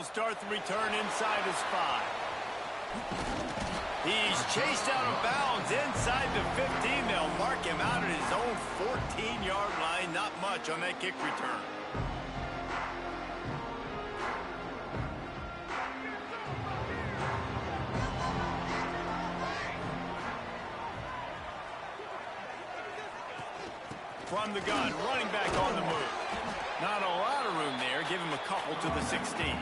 he'll start the return inside his 5. He's chased out of bounds inside the 15. They'll mark him out at his own 14-yard line. Not much on that kick return. From the gun, running back on the move. Not a lot of room there. Give him a couple to the 16.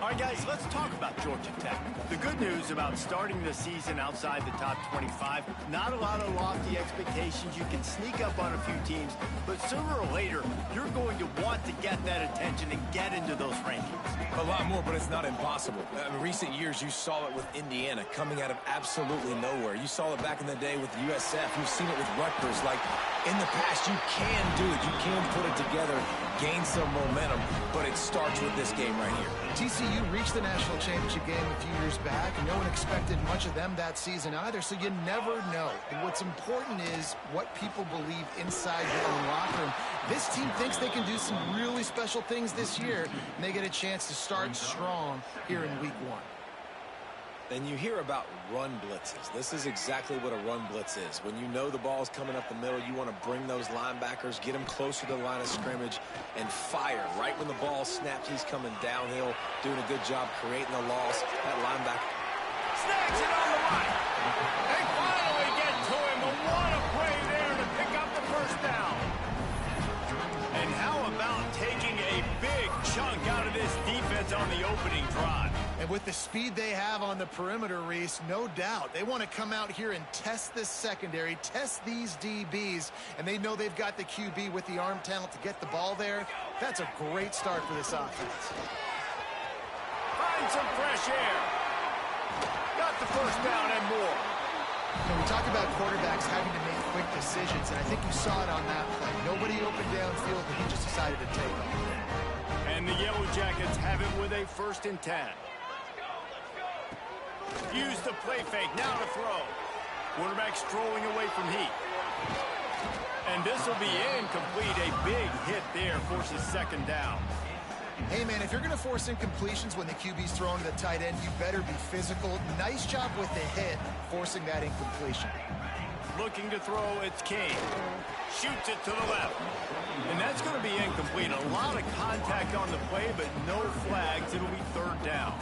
All right, guys, let's talk about Georgia Tech. The good news about starting the season outside the top 25, not a lot of lofty expectations. You can sneak up on a few teams, but sooner or later, you're going to want to get that attention and get into those rankings. A lot more, but it's not impossible. In recent years, you saw it with Indiana coming out of absolutely nowhere. You saw it back in the day with USF. You've seen it with Rutgers. Like, in the past, you can do it. You can put it together, gain some momentum, but it starts with this game right here. TCU reached the national championship game a few years back, and no one expected much of them that season either, so you never know. And what's important is what people believe inside their own locker room. This team thinks they can do some really special things this year, and they get a chance to start strong here in week 1. And you hear about run blitzes. This is exactly what a run blitz is. When you know the ball's coming up the middle, you want to bring those linebackers, get them closer to the line of scrimmage, and fire. Right when the ball snaps, he's coming downhill, doing a good job creating the loss. That linebacker Snacks it on the right. They finally get to him. But what a play there to pick up the first down. And how about taking a big chunk out of this defense on the opening drive? And with the speed they have on the perimeter, Reese, no doubt, they want to come out here and test this secondary, test these DBs, and they know they've got the QB with the arm talent to get the ball there. That's a great start for this offense. Find some fresh air. Got the first down and more. We talk about quarterbacks having to make quick decisions, and I think you saw it on that play. Nobody opened downfield, but he just decided to take off. And the Yellow Jackets have it with a 1st and 10. Use the play fake, now to throw. Quarterback strolling away from heat. And this will be incomplete. A big hit there forces 2nd down. Hey, man, if you're going to force incompletions when the QB's throwing to the tight end, you better be physical. Nice job with the hit, forcing that incompletion. Looking to throw, it's King. Shoots it to the left. And that's going to be incomplete. A lot of contact on the play, but no flags. It'll be 3rd down.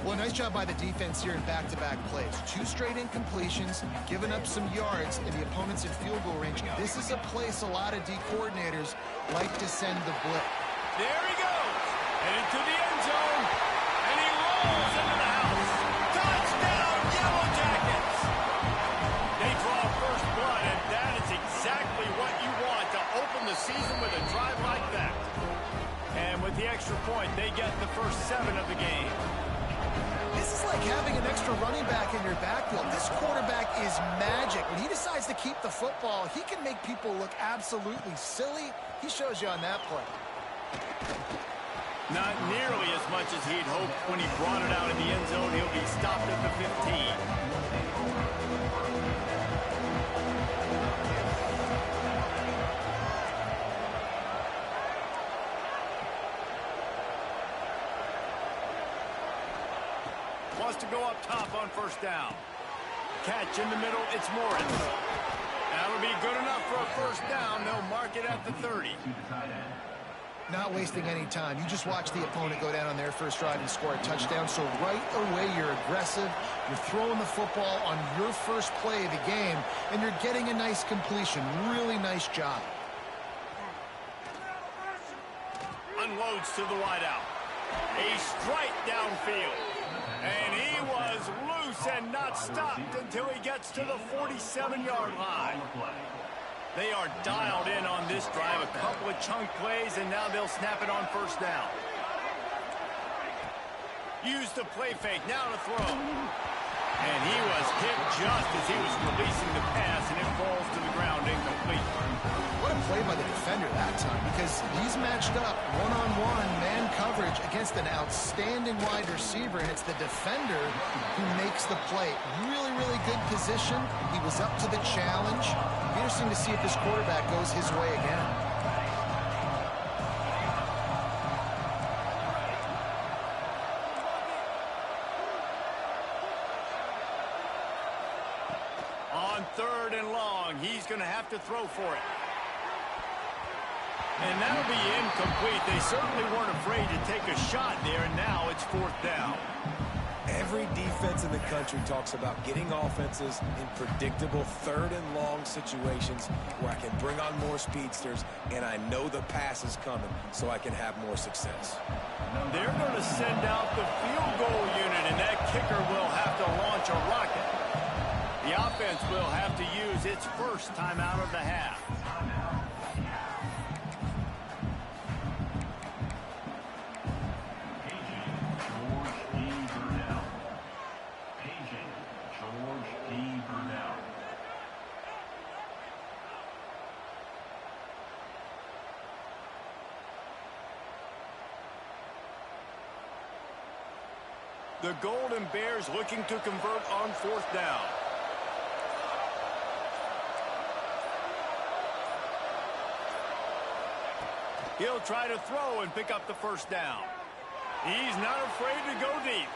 Well, nice job by the defense here in back-to-back plays. 2 straight incompletions, giving up some yards, and the opponent's in field goal range. This is a place a lot of D coordinators like to send the blitz. There he goes. Headed to the end zone. And he rolls into the house. Touchdown, Yellow Jackets. They draw first blood, and that is exactly what you want to open the season with a drive like that. And with the extra point, they get the first 7 of the game. This is like having an extra running back in your backfield. This quarterback is magic. When he decides to keep the football, he can make people look absolutely silly. He shows you on that play. Not nearly as much as he'd hoped when he brought it out in the end zone. He'll be stopped at the 15. Wants to go up top on 1st down. Catch in the middle, it's Morris. That'll be good enough for a 1st down. They'll mark it at the 30. Not wasting any time. You just watch the opponent go down on their first drive and score a touchdown. So right away, you're aggressive. You're throwing the football on your first play of the game, and you're getting a nice completion. Really nice job. Unloads to the wideout. A strike downfield. And he was loose and not stopped until he gets to the 47-yard line. They are dialed in on this drive. A couple of chunk plays, and now they'll snap it on 1st down. Use the play fake, now to throw. And he was hit just as he was releasing the pass, and it falls to the ground incomplete. What a play by the defender that time, because he's matched up one-on-one man coverage against an outstanding wide receiver, and it's the defender who makes the play. Really, really good position. He was up to the challenge. Interesting to see if this quarterback goes his way again. on 3rd and long. He's going to have to throw for it. And that'll be incomplete. They certainly weren't afraid to take a shot there, and now it's 4th down. Every defense in the country talks about getting offenses in predictable 3rd and long situations where I can bring on more speedsters and I know the pass is coming so I can have more success. They're going to send out the field goal unit, and that kicker will have to launch a rocket. The offense will have to use its first timeout of the half. The Golden Bears looking to convert on 4th down. He'll try to throw and pick up the 1st down. He's not afraid to go deep.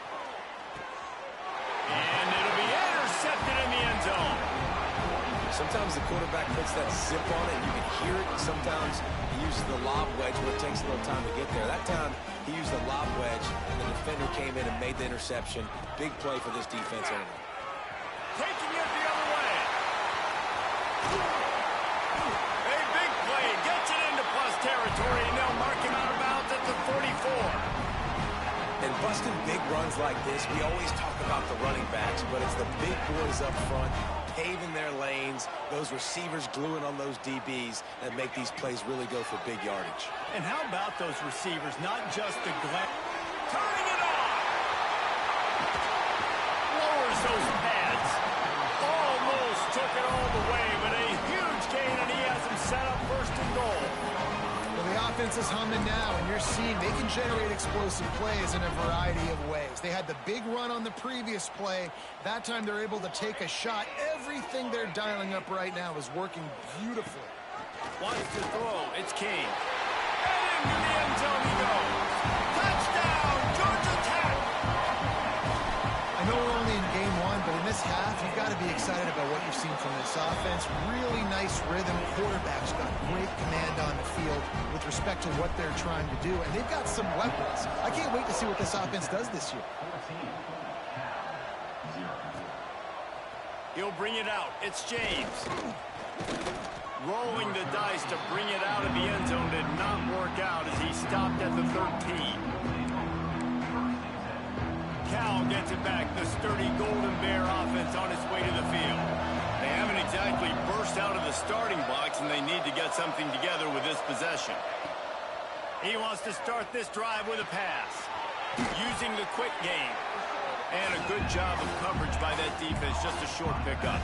And it'll be intercepted in the end zone. Sometimes the quarterback puts that zip on it, and you can hear it. Sometimes he uses the lob wedge where it takes a little time to get there. That time, he used the lob wedge, and the defender came in and made the interception. Big play for this defense early. Taking it the other way. A big play. Gets it into plus territory, and they'll mark him out of bounds at the 44. And busting big runs like this, we always talk about the running backs, but it's the big boys up front, paving their lanes, those receivers gluing on those DBs that make these plays really go for big yardage. And how about those receivers, not just the turning it on! Lowers those pads. Almost took it all the way, but a huge gain, and he has him set up 1st and goal. Well, the offense is humming now, and you're seeing they can generate explosive plays in a variety of ways. They had the big run on the previous play. That time they're able to take a shot. Everything they're dialing up right now is working beautifully. Wants to throw. It's King. And into the end zone he goes. Touchdown, Georgia Tech! I know we're only in game 1, but in this half, you've got to be excited about what you've seen from this offense. Really nice rhythm. Quarterback's got great command on the field with respect to what they're trying to do, and they've got some weapons. I can't wait to see what this offense does this year. He'll bring it out. It's James. Rolling the dice to bring it out of the end zone did not work out as he stopped at the 13. Cal gets it back. The sturdy Golden Bear offense on its way to the field. They haven't exactly burst out of the starting blocks, and they need to get something together with this possession. He wants to start this drive with a pass, using the quick game. And a good job of coverage by that defense, just a short pickup.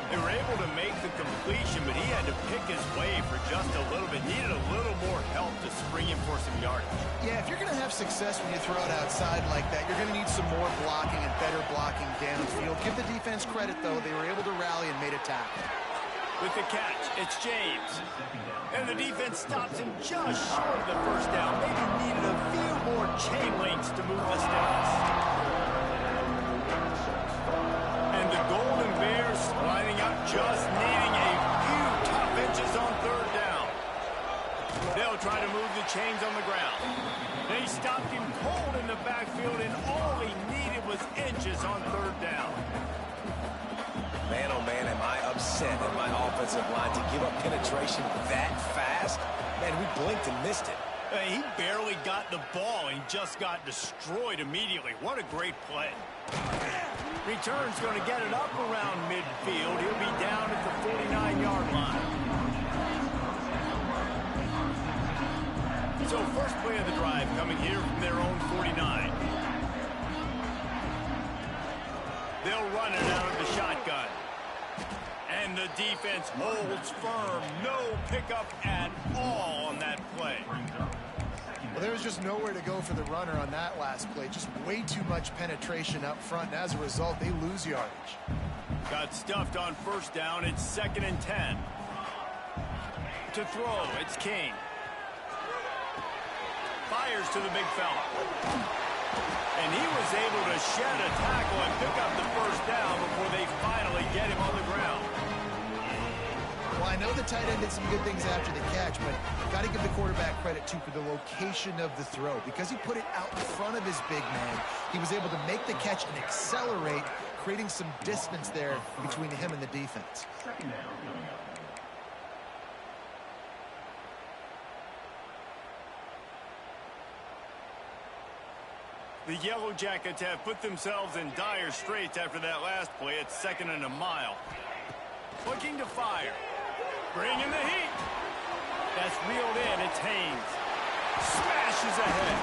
They were able to make the completion, but he had to pick his way for just a little bit. Needed a little more help to spring him for some yardage. Yeah, if you're going to have success when you throw it outside like that, you're going to need some more blocking and better blocking downfield. Give the defense credit, though. They were able to rally and made a tackle. With the catch, it's James. And the defense stops him just short of the 1st down. Maybe needed a few more chain links to move the sticks. And the Golden Bears lining up, just needing a few tough inches on 3rd down. They'll try to move the chains on the ground. They stopped him cold in the backfield, and all he needed was inches on 3rd down. Man, oh man, am I upset at my offensive line to give up penetration that fast? Man, we blinked and missed it. He barely got the ball and just got destroyed immediately. What a great play. Return's going to get it up around midfield. He'll be down at the 49-yard line. So first play of the drive coming here from their own 49. They'll run it out of the shotgun. And the defense holds firm. No pickup at all on that play. Well, there was just nowhere to go for the runner on that last play. Just way too much penetration up front, and as a result, they lose yardage. Got stuffed on 1st down. It's 2nd and 10. To throw, it's King. Fires to the big fella. And he was able to shed a tackle and pick up the 1st down before they finally get him on the ground. the tight end did some good things after the catch, but got to give the quarterback credit, too, for the location of the throw. Because he put it out in front of his big man, he was able to make the catch and accelerate, creating some distance there between him and the defense. The Yellow Jackets have put themselves in dire straits after that last play. It's 2nd and a mile. Looking to fire. Bringing the heat. That's reeled in. It's Haynes. Smashes ahead.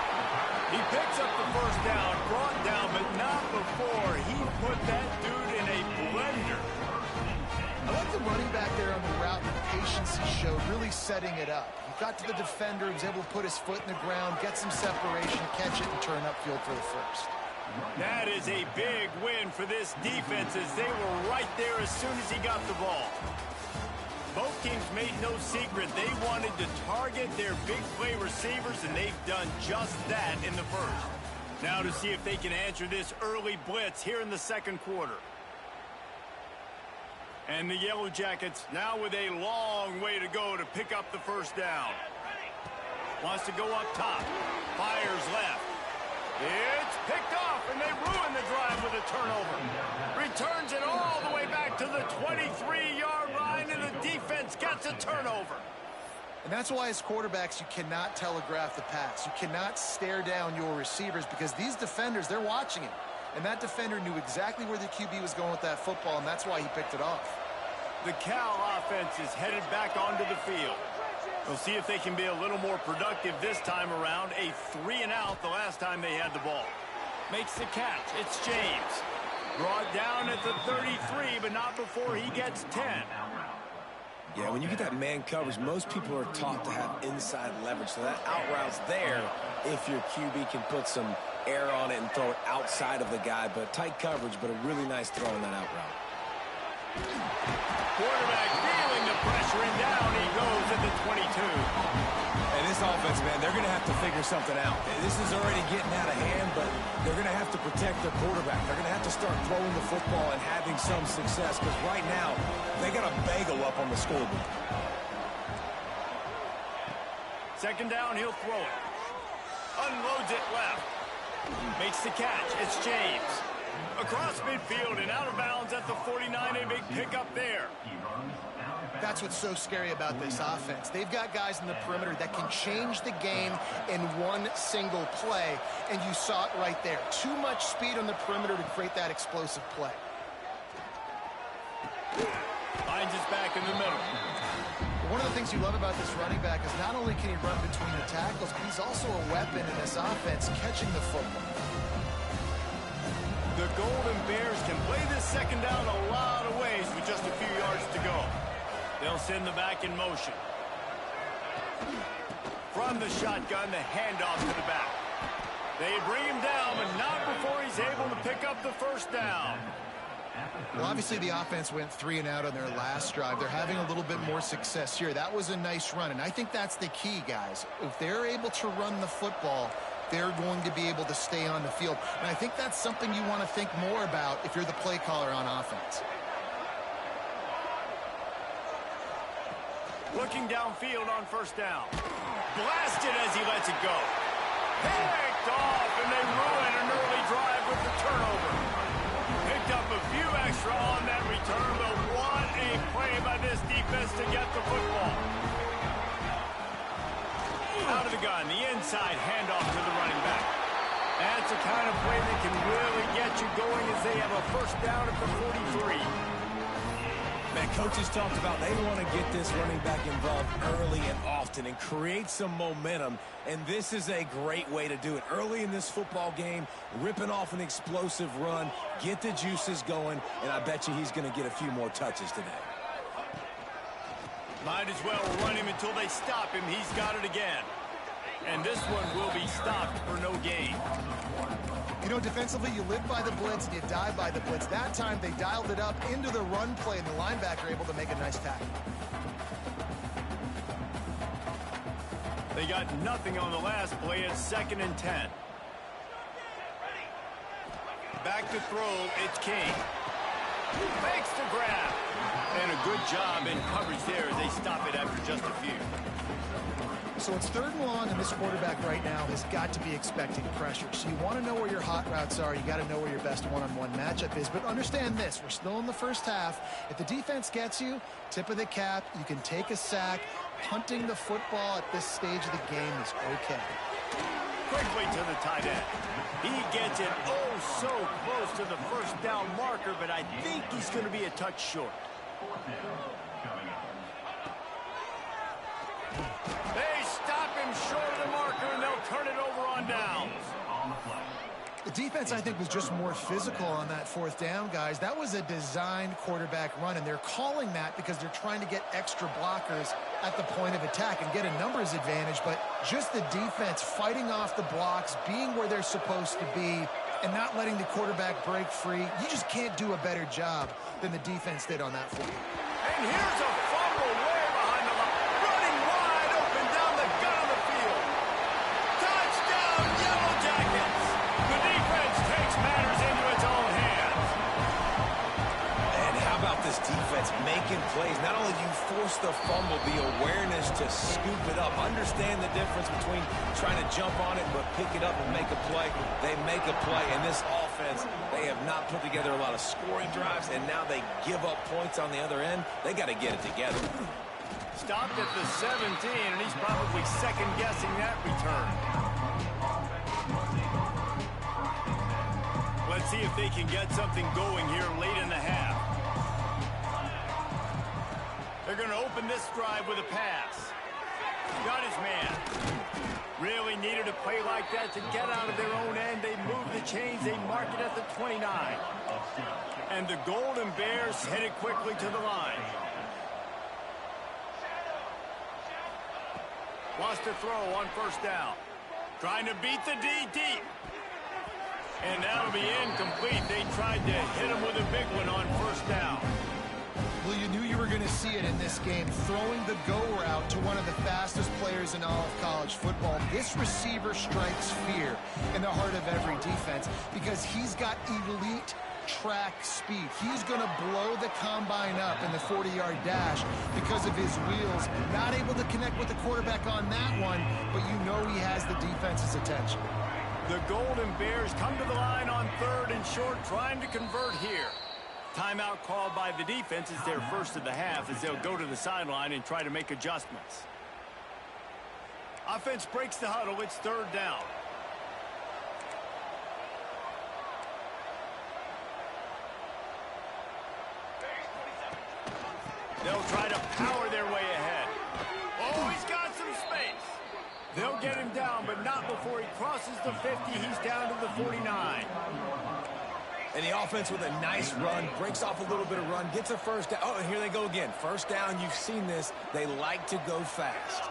He picks up the first down, brought down, but not before he put that dude in a blender. I like the running back there on the route and the patience he showed, really setting it up. He got to the defender, he was able to put his foot in the ground, get some separation, catch it, and turn upfield for the first. That is a big win for this defense as they were right there as soon as he got the ball. Both teams made no secret they wanted to target their big play receivers, and they've done just that in the first. Now to see if they can answer this early blitz here in the second quarter. And the Yellow Jackets now with a long way to go to pick up the first down. Wants to go up top. Fires left. It's picked off, and they ruin the drive with a turnover. Returns it all the way back to the 23-yard line, and the defense gets a turnover. And that's why as quarterbacks you cannot telegraph the pass. You cannot stare down your receivers because these defenders, they're watching it. And that defender knew exactly where the QB was going with that football, and that's why he picked it off. The Cal offense is headed back onto the field. We'll see if they can be a little more productive this time around. A 3-and-out the last time they had the ball. Makes the catch. It's James. Brought down at the 33, but not before he gets 10. Yeah, when you get that man coverage, most people are taught to have inside leverage. So that out route's there if your QB can put some air on it and throw it outside of the guy. But tight coverage, but a really nice throw in that out route. Quarterback feeling the pressure, and down he goes at the 22. And this offense, man, they're going to have to figure something out. This is already getting out of hand, but they're going to have to protect their quarterback. They're going to have to start throwing the football and having some success because right now they got a bagel up on the scoreboard. Second down, he'll throw it. Unloads it left. Makes the catch. It's James. Across midfield and out of bounds at the 49. A big pickup there. That's what's so scary about this offense. They've got guys in the perimeter that can change the game in one single play, and you saw it right there. Too much speed on the perimeter to create that explosive play. Finds his back in the middle. One of the things you love about this running back is not only can he run between the tackles, but he's also a weapon in this offense catching the football. The Golden Bears can play this second down a lot of ways with just a few yards to go. They'll send the back in motion. From the shotgun, the handoff to the back. They bring him down, but not before he's able to pick up the first down. Well, obviously the offense went 3-and-out on their last drive. They're having a little bit more success here. That was a nice run, and I think that's the key, guys. If they're able to run the football, they're going to be able to stay on the field. And I think that's something you want to think more about if you're the play caller on offense. Looking downfield on first down. Blasted as he lets it go. Picked off, and they ruin an early drive with the turnover. Picked up a few extra on that return, but what a play by this defense to get the football. Out of the gun, the inside handoff to the running back. That's the kind of play that can really get you going as they have a first down at the 43. Man, coaches talked about they want to get this running back involved early and often and create some momentum, and this is a great way to do it. Early in this football game, ripping off an explosive run, get the juices going, and I bet you he's going to get a few more touches today. Might as well run him until they stop him. He's got it again. And this one will be stopped for no gain. You know, defensively, you live by the blitz and you die by the blitz. That time, they dialed it up into the run play, and the linebacker able to make a nice tackle. They got nothing on the last play. It's 2nd and 10. Back to throw. It's King. Makes the grab. And a a good job in coverage there as they stop it after just a few. So it's 3rd and long, and this quarterback right now has got to be expecting pressure. So you want to know where your hot routes are. You got to know where your best one-on-one matchup is. But understand this, we're still in the first half. If the defense gets you, tip of the cap, you can take a sack. Punting the football at this stage of the game is okay. Quickly to the tight end. He gets it so close to the first down marker, but I think he's going to be a touch short. They stop him short of the marker, and they'll turn it over on downs. The defense, I think, was just more physical on that 4th down, guys. That was a designed quarterback run, and they're calling that because they're trying to get extra blockers at the point of attack and get a numbers advantage. But just the defense fighting off the blocks, being where they're supposed to be, and not letting the quarterback break free. You just can't do a better job than the defense did on that football. And here's a fumble way behind the line. Running wide open down the gut of the field. Touchdown, Yellow Jackets. The defense takes matters into its own hands. And how about this defense making plays? Not only do you force the fumble, the awareness to scoop it up. Understand the difference between trying to jump on it but pick it up and make a play. They make a play, and this offense, they have not put together a lot of scoring drives, and now they give up points on the other end. They got to get it together. Stopped at the 17, and he's probably second-guessing that return. Let's see if they can get something going here late in the half. They're going to open this drive with a pass. Got his man. Really needed a play like that to get out of their own end. They move the chains. They mark it at the 29. And the Golden Bears headed quickly to the line. Lost a throw on 1st down. Trying to beat the D deep. And that'll be incomplete. They tried to hit him with a big one on 1st down. Well, you knew you were going to see it in this game, throwing the go route to one of the fastest players in all of college football. This receiver strikes fear in the heart of every defense because he's got elite track speed. He's going to blow the combine up in the 40-yard dash because of his wheels. Not able to connect with the quarterback on that one, but you know he has the defense's attention. The Golden Bears come to the line on 3rd and short, trying to convert here. Timeout called by the defense is their first of the half as they'll go to the sideline and try to make adjustments. Offense breaks the huddle. It's 3rd down. They'll try to power their way ahead. Oh, he's got some space. They'll get him down, but not before he crosses the 50. He's down to the 49. And the offense with a nice run, breaks off a little bit of run, gets a 1st down. Oh, and here they go again. 1st down, you've seen this. They like to go fast.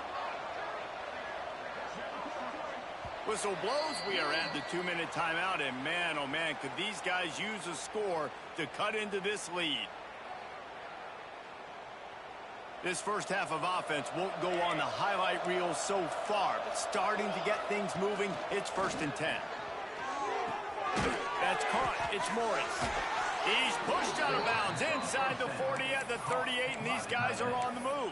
Whistle blows. We are at the 2-minute timeout, and man, oh man, could these guys use a score to cut into this lead. This first half of offense won't go on the highlight reel so far, but starting to get things moving, it's 1st and 10. That's caught. It's Morris. He's pushed out of bounds inside the 40 at the 38, and these guys are on the move.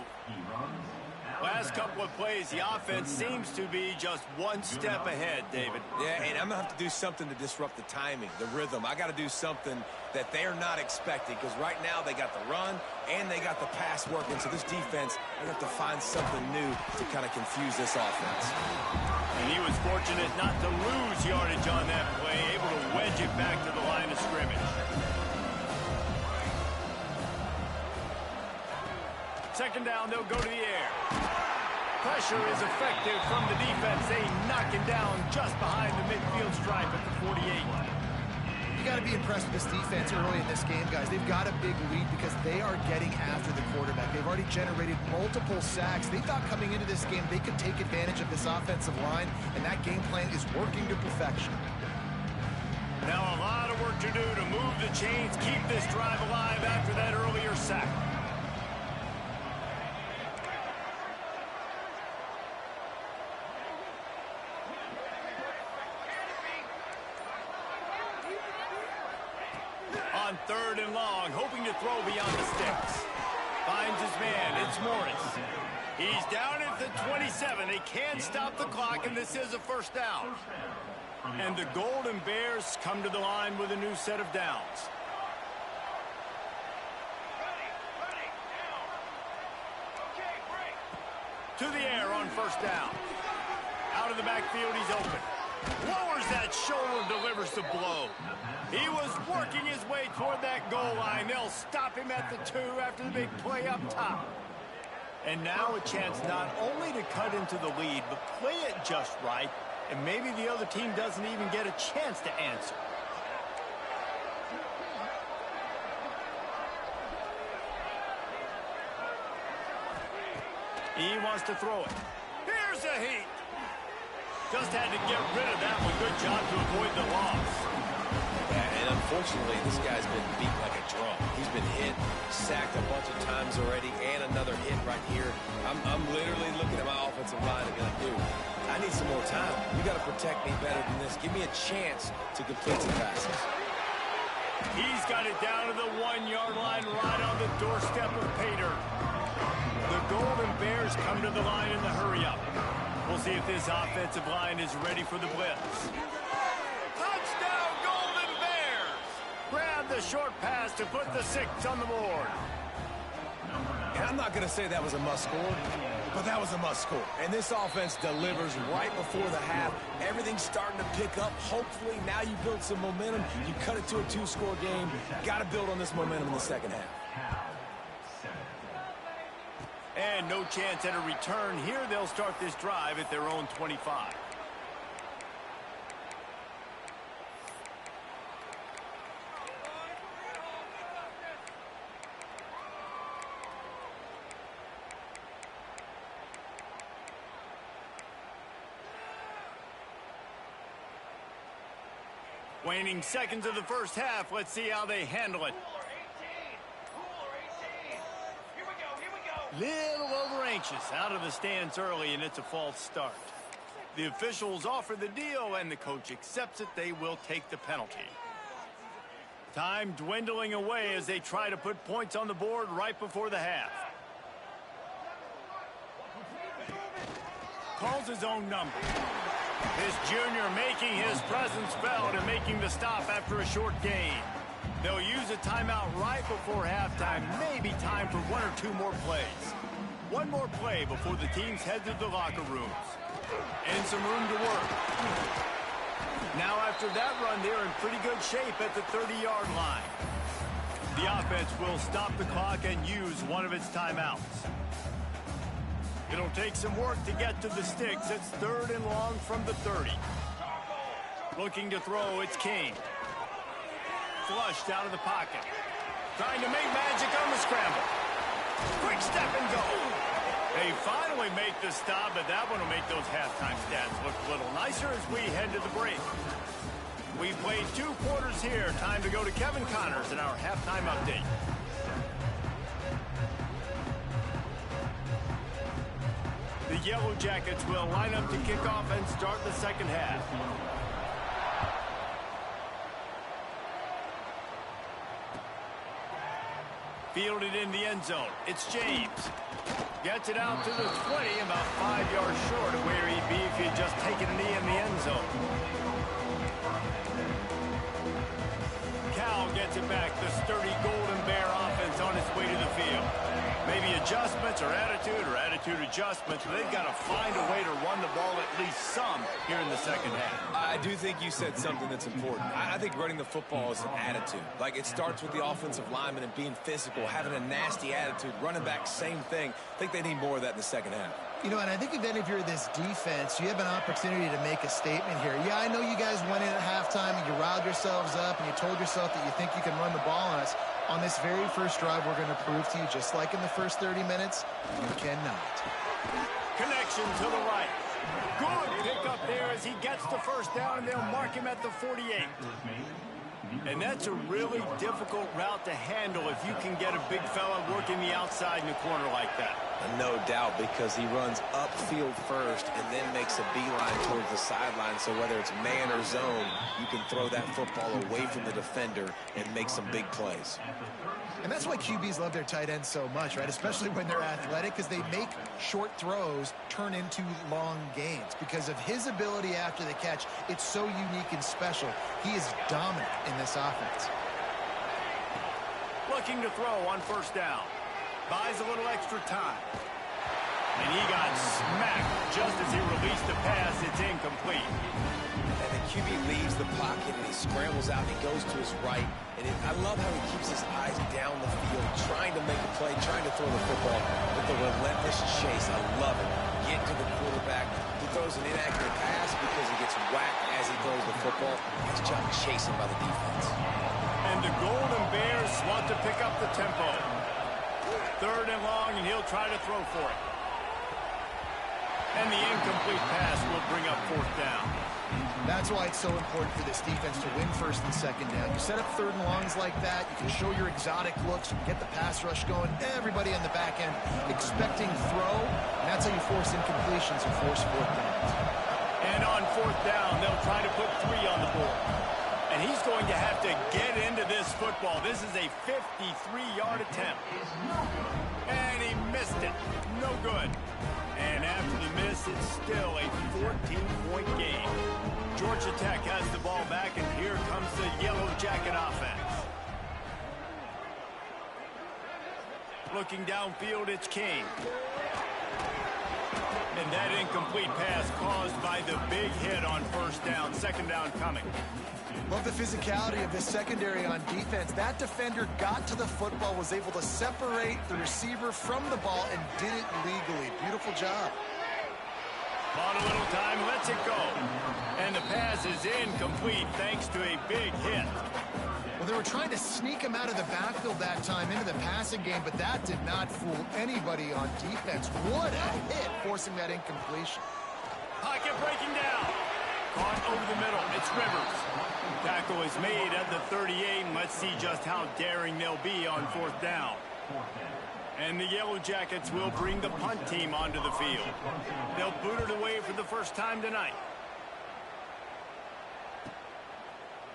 Last couple of plays, the offense seems to be just one step ahead, David. Yeah, and I'm going to have to do something to disrupt the timing, the rhythm. I got to do something that they're not expecting because right now they got the run and they got the pass working. So this defense, they have to find something new to kind of confuse this offense. And he was fortunate not to lose yardage on that play, able to wedge it back to the line of scrimmage. 2nd down, they'll go to the air. Pressure is effective from the defense. They knock him down just behind the midfield stripe at the 48. You got to be impressed with this defense early in this game, guys. They've got a big lead because they are getting after the quarterback. They've already generated multiple sacks. They thought coming into this game they could take advantage of this offensive line, and that game plan is working to perfection. Now a lot of work to do to move the chains, keep this drive alive after that earlier sack. On 3rd and long, hoping to throw beyond the sticks. Finds his man. It's Morris. He's down at the 27. They can't stop the clock, and this is a first down. And the Golden Bears come to the line with a new set of downs. To the air on first down. Out of the backfield, he's open. Lowers that shoulder, delivers the blow. He was working his way toward that goal line. They'll stop him at the 2 after the big play up top. And now a chance not only to cut into the lead, but play it just right, and maybe the other team doesn't even get a chance to answer. He wants to throw it. Here's a heat. Just had to get rid of that one. Good job to avoid the loss. Yeah, and unfortunately, this guy's been beat like a drum. He's been hit, sacked a bunch of times already, and another hit right here. I'm literally looking at my offensive line and be like, dude, I need some more time. You got to protect me better than this. Give me a chance to complete some passes. He's got it down to the 1-yard line, right on the doorstep of Pater. The Golden Bears come to the line in the hurry-up. We'll see if this offensive line is ready for the blitz. Touchdown, Golden Bears! Grab the short pass to put the 6 on the board. And I'm not going to say that was a must-score, but that was a must-score. And this offense delivers right before the half. Everything's starting to pick up. Hopefully, now you build some momentum. You cut it to a 2-score game. Got to build on this momentum in the second half. And no chance at a return here. They'll start this drive at their own 25. Waning seconds of the first half. Let's see how they handle it. Little over anxious, out of the stands early, and it's a false start. The officials offer the deal, and the coach accepts it. They will take the penalty. Time dwindling away as they try to put points on the board right before the half. Calls his own number. This junior making his presence felt and making the stop after a short gain. They'll use a timeout right before halftime. Maybe time for 1 or 2 more plays. One more play before the teams head to the locker rooms. And some room to work. Now after that run, they're in pretty good shape at the 30-yard line. The offense will stop the clock and use one of its timeouts. It'll take some work to get to the sticks. It's 3rd and long from the 30. Looking to throw, it's King. Flushed out of the pocket. Trying to make magic on the scramble. Quick step and go. They finally make the stop, but that one will make those halftime stats look a little nicer as we head to the break. We've played 2 quarters here. Time to go to Kevin Connors in our halftime update. The Yellow Jackets will line up to kick off and start the second half. Fielded in the end zone. It's James. Gets it out to the 20, about 5 yards short of where he'd be if he had just taken a knee in the end zone. Cal gets it back. The sturdy Golden Bear offense on its way to the field. Maybe adjustments or attitude adjustments, but they've got to find a way to run the ball at least some here in the second half. I do think you said something that's important. I think running the football is an attitude. Like, it starts with the offensive lineman and being physical, having a nasty attitude. Running back, same thing. I think they need more of that in the second half. You know, and I think then if you're this defense, you have an opportunity to make a statement here. Yeah, I know you guys went in at halftime and you riled yourselves up and you told yourself that you think you can run the ball on us. On this very first drive, we're going to prove to you, just like in the first 30 minutes, you cannot. Connection to the right. Good pick up there as he gets the first down, and they'll mark him at the 48. And that's a really difficult route to handle if you can get a big fella working the outside in the corner like that. No doubt, because he runs upfield first and then makes a beeline towards the sideline. So whether it's man or zone, you can throw that football away from the defender and make some big plays. And that's why QBs love their tight ends so much, right? Especially when they're athletic, because they make short throws turn into long gains. Because of his ability after the catch, it's so unique and special. He is dominant in this offense. Looking to throw on first down. Buys a little extra time. And he got smacked just as he released the pass. It's incomplete. And the QB leaves the pocket and he scrambles out and he goes to his right. And I love how he keeps his eyes down the field, trying to make a play, trying to throw the football with the relentless chase. I love it. Get to the quarterback. He throws an inaccurate pass because he gets whacked as he throws the football. Nice job chasing by the defense. And the Golden Bears want to pick up the tempo. 3rd and long, and he'll try to throw for it. And the incomplete pass will bring up 4th down. That's why it's so important for this defense to win 1st and 2nd down. You set up 3rd and longs like that, you can show your exotic looks, you can get the pass rush going, everybody on the back end expecting throw, and that's how you force incompletions and force 4th downs. And on 4th down, they'll try to put 3 on the board. And he's going to have to get into this football. This is a 53-yard attempt. And he missed it. No good. And after the miss, it's still a 14-point game. Georgia Tech has the ball back, and here comes the Yellow Jacket offense. Looking downfield, it's King. And that incomplete pass caused by the big hit on 1st down. 2nd down coming. Love the physicality of this secondary on defense. That defender got to the football, was able to separate the receiver from the ball, and did it legally. Beautiful job. Bought a little time, lets it go. And the pass is incomplete thanks to a big hit. Well, they were trying to sneak him out of the backfield that time into the passing game, but that did not fool anybody on defense. What a hit, forcing that incompletion. Pocket breaking down. Caught over the middle. It's Rivers. Tackle is made at the 38, and let's see just how daring they'll be on 4th down. And the Yellow Jackets will bring the punt team onto the field. They'll boot it away for the first time tonight.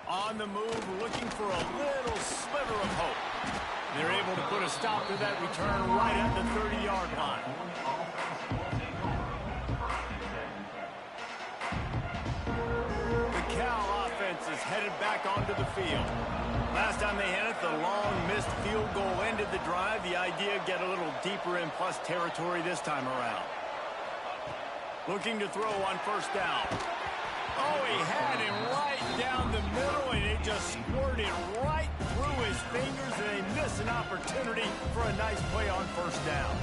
On the move, looking for a little sliver of hope. They're able to put a stop to that return right at the 30-yard line. The Cal offense is headed back onto the field. Last time they had it, the long missed field goal ended the drive. The idea, get a little deeper in plus territory this time around. Looking to throw on 1st down. Oh, he had him right down the middle, and it just squirted right through his fingers, and they miss an opportunity for a nice play on 1st down.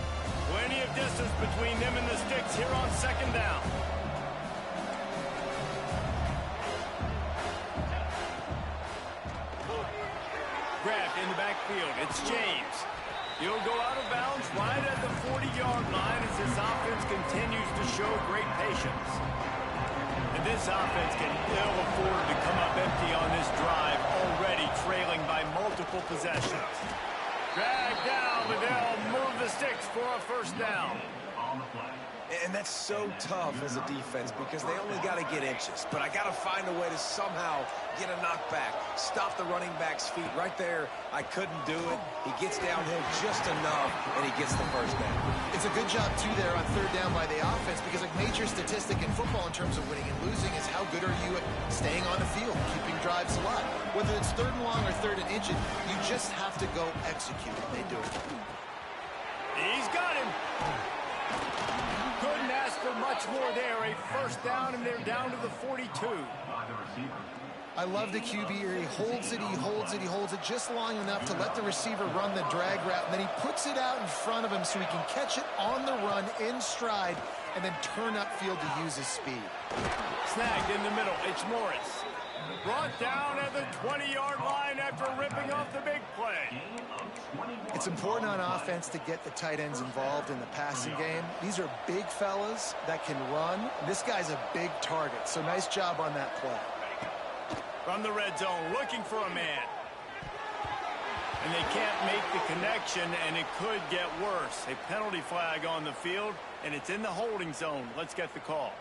Plenty of distance between them and the sticks here on 2nd down. Grabbed in the backfield. It's James. He'll go out of bounds right at the 40-yard line as this offense continues to show great patience. And this offense can ill afford to come up empty on this drive, already trailing by multiple possessions. Dragged down, but they'll move the sticks for a 1st down. And that's so tough as a defense because they only got to get inches. But I got to find a way to somehow get a knockback, stop the running back's feet right there. I couldn't do it. He gets downhill just enough, and he gets the 1st down. It's a good job, too, there on 3rd down by the offense because a major statistic in football in terms of winning and losing is how good are you at staying on the field, keeping drives alive. Whether it's 3rd and long or 3rd and inches, you just have to go execute, and they do it. He's got him. Couldn't ask for much more there. A 1st down, and they're down to the 42. I love the QB here. He holds it, he holds it, he holds it just long enough to let the receiver run the drag route, and then he puts it out in front of him so he can catch it on the run in stride and then turn upfield to use his speed. Snagged in the middle. It's Morris. Brought down at the 20-yard line after ripping off the big play. It's important on offense to get the tight ends involved in the passing game. These are big fellas that can run. This guy's a big target, so nice job on that play. From the red zone, looking for a man. And they can't make the connection, and it could get worse. A penalty flag on the field, and it's in the holding zone. Let's get the call.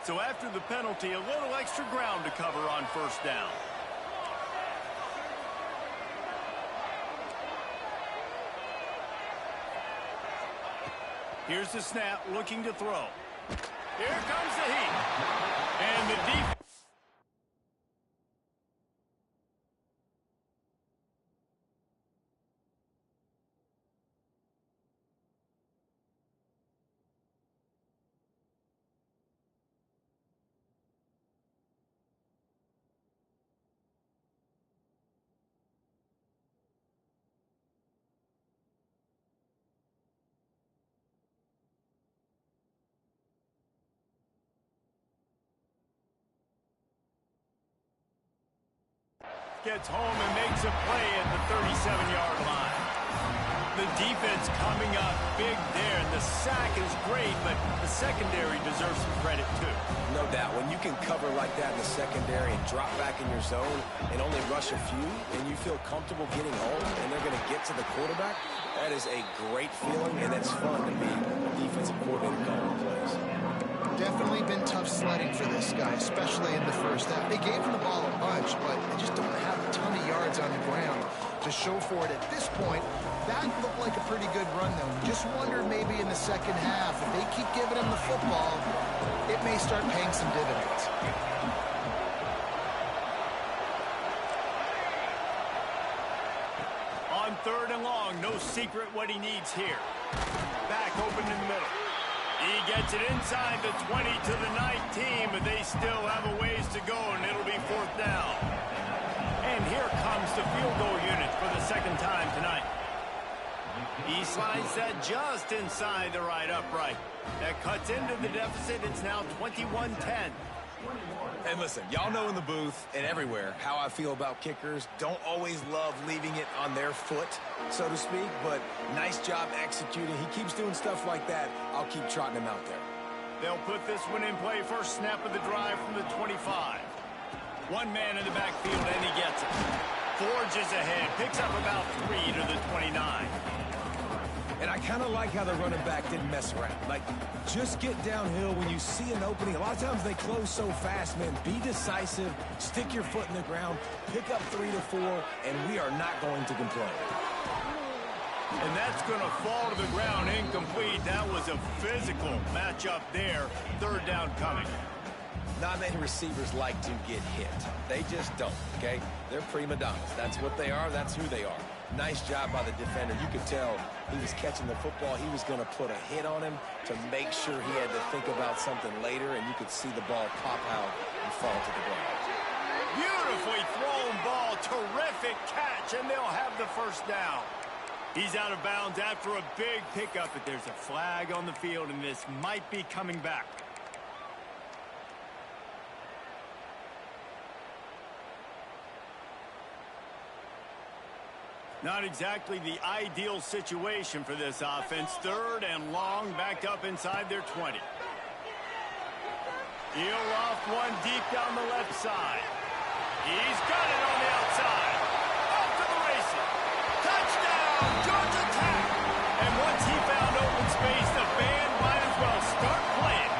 So after the penalty, a little extra ground to cover on 1st down. Here's the snap, looking to throw. Here comes the heat. And the defense. Gets home and makes a play at the 37-yard line. The defense coming up big there. The sack is great, but the secondary deserves some credit too. No doubt. When you can cover like that in the secondary and drop back in your zone and only rush a few, and you feel comfortable getting home and they're going to get to the quarterback, that is a great feeling, and it's fun to be a defensive coordinator calling plays. Definitely been tough sledding for this guy, especially in the first half. They gave him the ball a bunch, but they just don't have a ton of yards on the ground to show for it at this point. That looked like a pretty good run, though. Just wonder maybe in the second half, if they keep giving him the football, it may start paying some dividends. On 3rd and long, no secret what he needs here. Back open in the middle. He gets it inside the 20 to the 19, but they still have a ways to go, and it'll be 4th down. And here comes the field goal unit for the second time tonight. He slides that just inside the right upright. That cuts into the deficit. It's now 21-10. And listen, y'all know in the booth and everywhere how I feel about kickers. Don't always love leaving it on their foot, so to speak, but nice job executing. He keeps doing stuff like that. I'll keep trotting him out there. They'll put this one in play. First snap of the drive from the 25. One man in the backfield, and he gets it. Forges ahead, picks up about 3 to the 29. And I kind of like how the running back didn't mess around. Like, just get downhill when you see an opening. A lot of times they close so fast, man. Be decisive, stick your foot in the ground, pick up 3 to 4, and we are not going to complain. And that's going to fall to the ground incomplete. That was a physical matchup there. 3rd down coming. Not many receivers like to get hit. They just don't, okay? They're prima donnas. That's what they are. That's who they are. Nice job by the defender. You could tell he was catching the football. He was going to put a hit on him to make sure he had to think about something later, and you could see the ball pop out and fall to the ground. Beautifully thrown ball. Terrific catch, and they'll have the 1st down. He's out of bounds after a big pickup, but there's a flag on the field, and this might be coming back. Not exactly the ideal situation for this offense. 3rd and long, backed up inside their 20. He'll loft one deep down the left side. He's got it on the outside. Off to the races. Touchdown, Georgia Tech. And once he found open space, the band might as well start playing.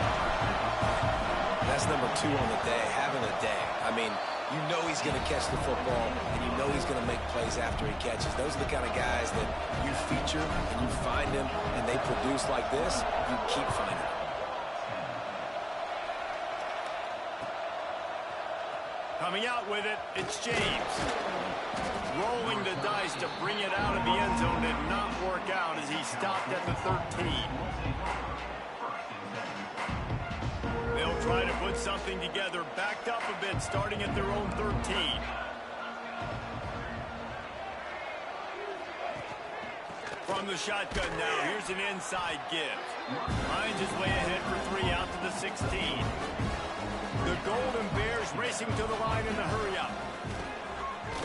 That's number 2 on the day, having a day. I mean, you know he's going to catch the football, and you know he's going to make plays after he catches. Those are the kind of guys that you feature, and you find them, and they produce like this, you keep finding them. Coming out with it, it's James. Rolling the dice to bring it out of the end zone did not work out as he stopped at the 13. They'll try to put something together, backed up a bit, starting at their own 13. From the shotgun now, here's an inside give. Finds his way ahead for 3 out to the 16. The Golden Bears racing to the line in the hurry-up.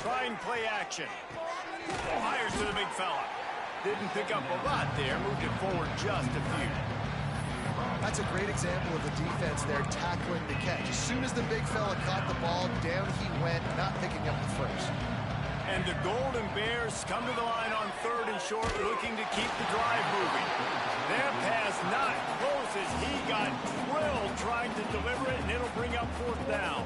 Trying play action. Fires to the big fella. Didn't pick up a lot there, moved it forward just a few. That's a great example of the defense there tackling the catch. As soon as the big fella caught the ball, down he went, not picking up the first. And the Golden Bears come to the line on 3rd and short, looking to keep the drive moving. Their pass not close as he got drilled trying to deliver it, and it'll bring up 4th down.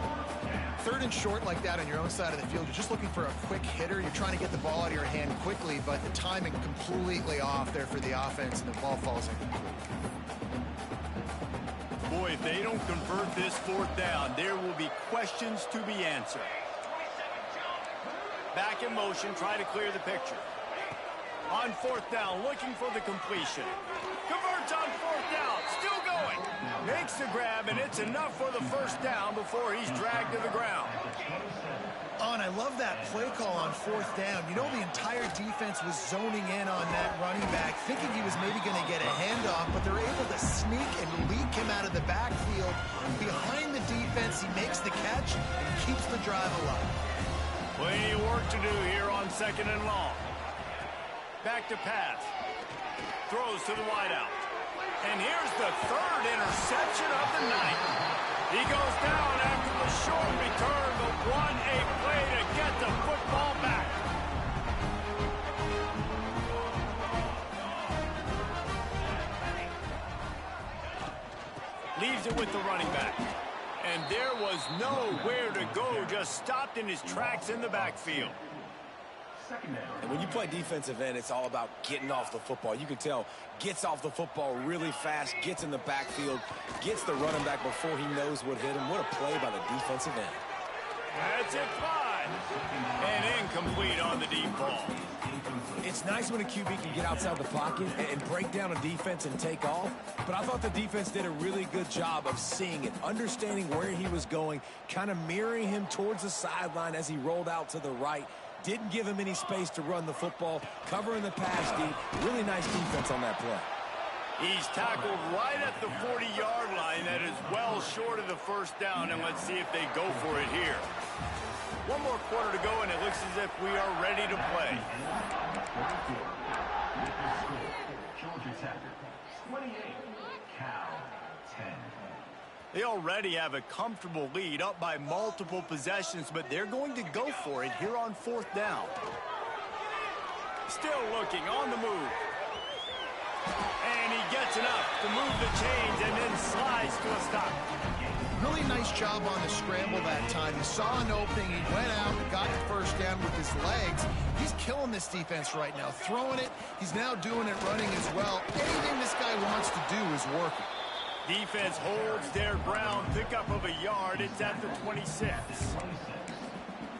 third and short like that on your own side of the field, you're just looking for a quick hitter. You're trying to get the ball out of your hand quickly, but the timing completely off there for the offense, and the ball falls incomplete. Boy, if they don't convert this fourth down, there will be questions to be answered. Back in motion, try to clear the picture. On fourth down, looking for the completion. Converts on fourth down, still going. Makes the grab, and it's enough for the first down before he's dragged to the ground. Oh, and I love that play call on fourth down. You know, the entire defense was zoning in on that running back, thinking he was maybe going to get a handoff, but they're able to sneak and leak him out of the backfield. Behind the defense, he makes the catch and keeps the drive alive. Plenty of work to do here on second and long. Back to pass. Throws to the wideout. And here's the third interception of the night. He goes down after the short return, but what a play to get the football back. Leaves it with the running back. And there was nowhere to go, just stopped in his tracks in the backfield. And when you play defensive end, it's all about getting off the football. You can tell, gets off the football really fast, gets in the backfield, gets the running back before he knows what hit him. What a play by the defensive end. That's it, 5. And incomplete on the deep ball. It's nice when a QB can get outside the pocket and break down a defense and take off, but I thought the defense did a really good job of seeing it, understanding where he was going, kind of mirroring him towards the sideline as he rolled out to the right. Didn't give him any space to run the football, covering the pass deep. Really nice defense on that play. He's tackled right at the 40-yard line. That is well short of the first down, and let's see if they go for it here. One more quarter to go, and it looks as if we are ready to play. Georgia Tech, 28, Cal, 10. They already have a comfortable lead, up by multiple possessions, but they're going to go for it here on fourth down. Still looking on the move. And he gets enough to move the chains and then slides to a stop. Really nice job on the scramble that time. He saw an opening, he went out and got the first down with his legs. He's killing this defense right now, throwing it. He's now doing it running as well. Anything this guy wants to do is working. Defense holds their ground, pickup of a yard. It's at the 26.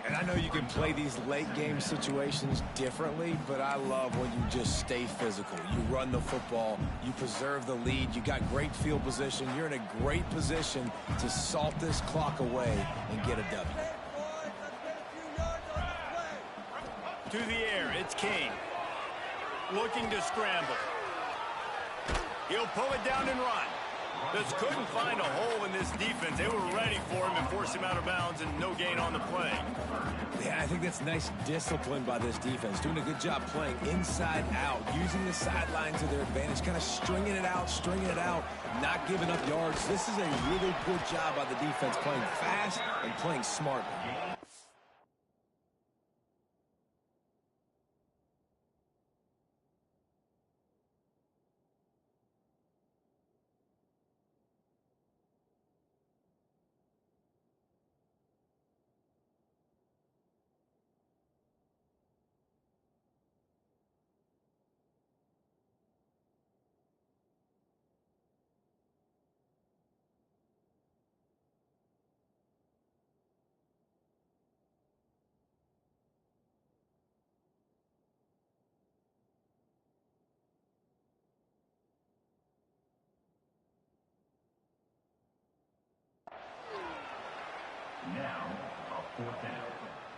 And I know you can play these late-game situations differently, but I love when you just stay physical. You run the football, you preserve the lead, you got great field position. You're in a great position to salt this clock away and get a W. To the air, it's King. Looking to scramble. He'll pull it down and run. Just couldn't find a hole in this defense. They were ready for him and forced him out of bounds, and no gain on the play. Yeah, I think that's nice discipline by this defense. Doing a good job playing inside out, using the sideline to their advantage, kind of stringing it out, not giving up yards. This is a really good job by the defense, playing fast and playing smart.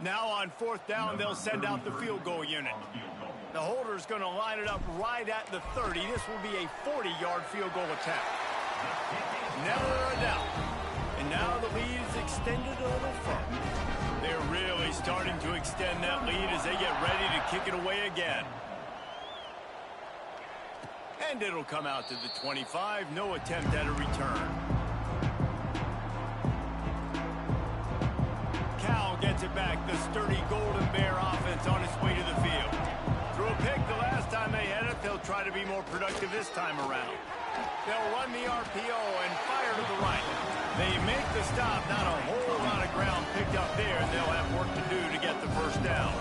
Now on fourth down, they'll send out the field goal unit. The holder's going to line it up right at the 30. This will be a 40-yard field goal attempt. Never a doubt. And now the lead is extended a little further. They're really starting to extend that lead as they get ready to kick it away again. And it'll come out to the 25. No attempt at a return. Cal gets it back. The sturdy Golden Bear offense on its way to the field. Threw a pick the last time they had it. They'll try to be more productive this time around. They'll run the RPO and fire to the right. They make the stop. Not a whole lot of ground picked up there, and they'll have work to do to get the first down.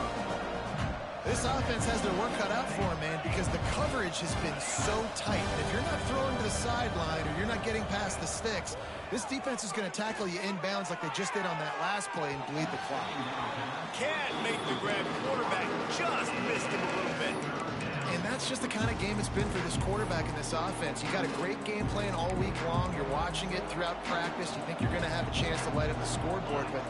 This offense has their work cut out for them, man, because the coverage has been so tight. If you're not throwing to the sideline or you're not getting past the sticks, this defense is going to tackle you inbounds like they just did on that last play and bleed the clock. Can't make the grab. Quarterback just missed him a little bit. And that's just the kind of game it's been for this quarterback in this offense. You got a great game plan all week long. You're watching it throughout practice. You think you're going to have a chance to light up the scoreboard, but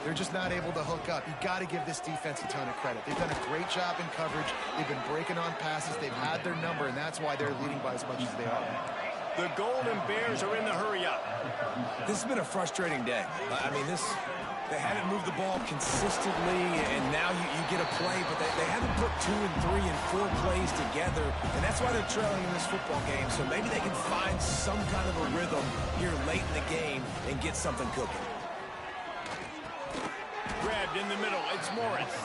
they're just not able to hook up. You got to give this defense a ton of credit. They've done a great job in coverage. They've been breaking on passes. They've had their number, and that's why they're leading by as much as they are. The Golden Bears are in the hurry-up. This has been a frustrating day. I mean, they haven't moved the ball consistently, and now you get a play, but they haven't put 2 and 3 and 4 plays together, and that's why they're trailing in this football game. So maybe they can find some kind of a rhythm here late in the game and get something cooking. Grabbed in the middle. It's Morris.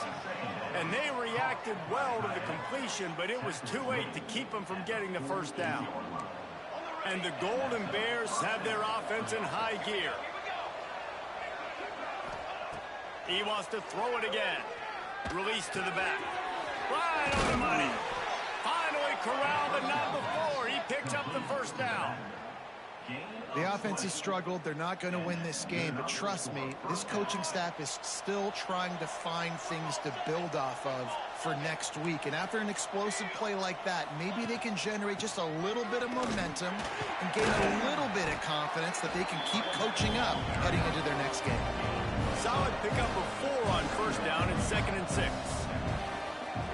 And they reacted well to the completion, but it was too late to keep them from getting the first down. And the Golden Bears have their offense in high gear. He wants to throw it again. Release to the back. Right on the money. Finally corralled, but not before. He picks up the first down. The offense has struggled. They're not going to win this game, but trust me, this coaching staff is still trying to find things to build off of for next week. And after an explosive play like that, maybe they can generate just a little bit of momentum and gain a little bit of confidence that they can keep coaching up heading into their next game. Solid pickup of 4 on first down and 2nd and 6.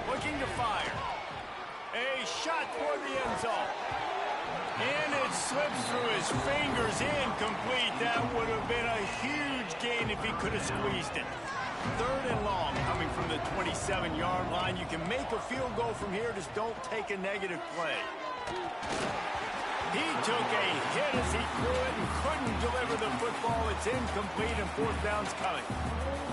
Looking to fire. A shot toward the end zone. And it slips through his fingers, incomplete. That would have been a huge gain if he could have squeezed it. 3rd and long, coming from the 27-yard line. You can make a field goal from here, just don't take a negative play. He took a hit as he threw it and couldn't deliver the football. It's incomplete and 4th down's coming.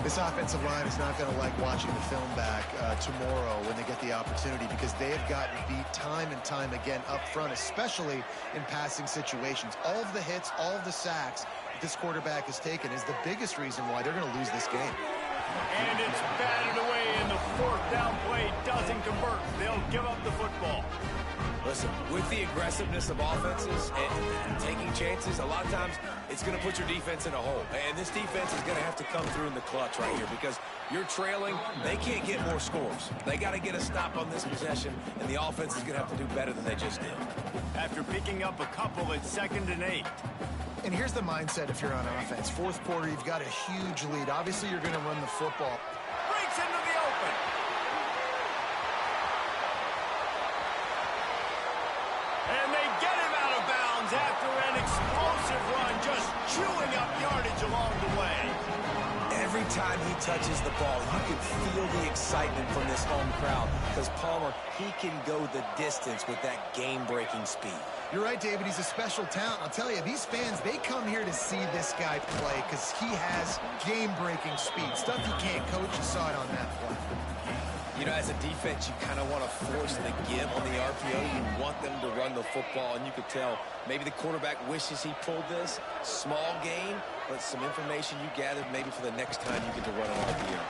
This offensive line is not going to like watching the film back tomorrow when they get the opportunity, because they have gotten beat time and time again up front, especially in passing situations. All of the hits, all of the sacks that this quarterback has taken is the biggest reason why they're going to lose this game. And it's batted away, and the 4th down play doesn't convert. They'll give up the football. Listen, with the aggressiveness of offenses and taking chances, a lot of times it's going to put your defense in a hole. And this defense is going to have to come through in the clutch right here, because you're trailing. They can't get more scores. They got to get a stop on this possession, and the offense is going to have to do better than they just did. After picking up a couple, it's 2nd and 8. And here's the mindset if you're on offense. 4th quarter, you've got a huge lead. Obviously, you're going to run the football. Breaks into the open. And they get him out of bounds after an explosive run, just chewing up yardage along the way. Every time he touches the ball, you can feel the excitement from this home crowd, because Palmer, he can go the distance with that game-breaking speed. You're right, David. He's a special talent. I'll tell you, these fans, they come here to see this guy play because he has game-breaking speed. Stuff you can't coach. You saw it on that play. You know, as a defense, you kind of want to force the give on the RPO. You want them to run the football, and you could tell maybe the quarterback wishes he pulled this. Small gain, but some information you gathered maybe for the next time you get to run an RPO.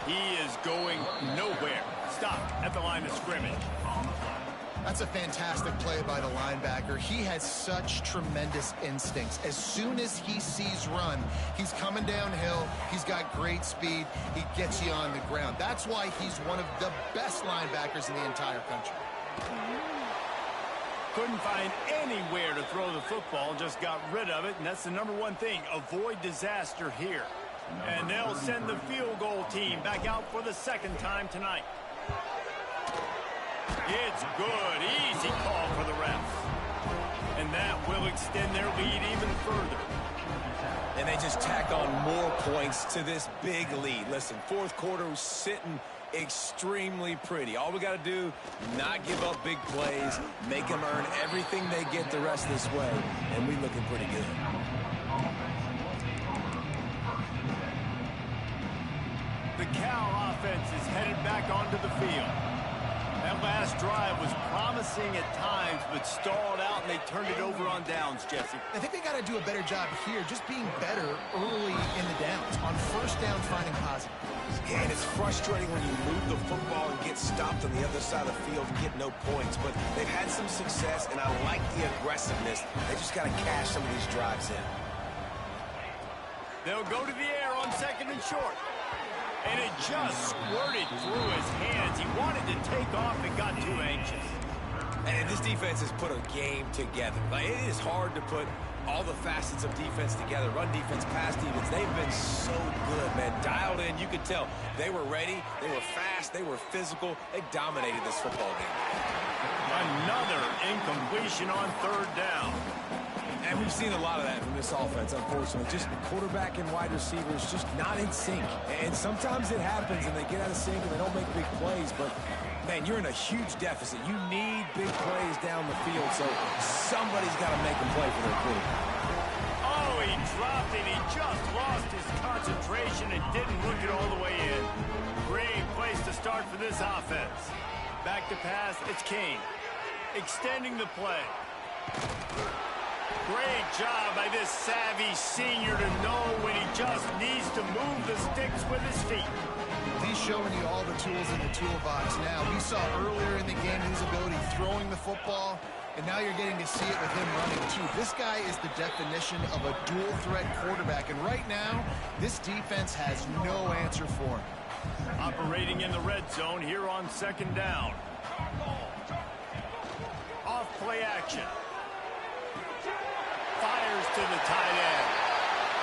He is going nowhere. Stop at the line of scrimmage. That's a fantastic play by the linebacker. He has such tremendous instincts. As soon as he sees run, he's coming downhill. He's got great speed. He gets you on the ground. That's why he's one of the best linebackers in the entire country. Couldn't find anywhere to throw the football, just got rid of it, and that's the #1 thing. Avoid disaster here. And they'll send the field goal team back out for the 2nd time tonight. It's good. Easy call for the refs. And that will extend their lead even further. And they just tack on more points to this big lead. Listen, 4th quarter was sitting extremely pretty. All we got to do, not give up big plays, make them earn everything they get the rest of this way, and we're looking pretty good. The Cal offense is headed back onto the field. That last drive was promising at times, but stalled out, and they turned it over on downs, Jesse. I think they got to do a better job here, just being better early in the downs. On first down, finding positive. Yeah, and it's frustrating when you move the football and get stopped on the other side of the field and get no points. But they've had some success, and I like the aggressiveness. They just got to cash some of these drives in. They'll go to the air on second and short. And it just squirted through his hands. He wanted to take off and got too anxious. And this defense has put a game together. Like, it is hard to put all the facets of defense together. Run defense, pass defense. They've been so good, man. Dialed in. You could tell they were ready. They were fast. They were physical. They dominated this football game. Another incompletion on third down. And we've seen a lot of that from this offense, unfortunately. Just quarterback and wide receivers just not in sync. And sometimes it happens, and they get out of sync, and they don't make big plays. But, man, you're in a huge deficit. You need big plays down the field, so somebody's got to make them play for their quarterback. Oh, he dropped it. He just lost his concentration and didn't look it all the way in. Great place to start for this offense. Back to pass, it's Kane. Extending the play. Great job by this savvy senior to know when he just needs to move the sticks with his feet. He's showing you all the tools in the toolbox now. We saw earlier in the game his ability throwing the football, and now you're getting to see it with him running too. This guy is the definition of a dual-threat quarterback, and right now, this defense has no answer for him. Operating in the red zone here on second down. Off play action. Fires to the tight end.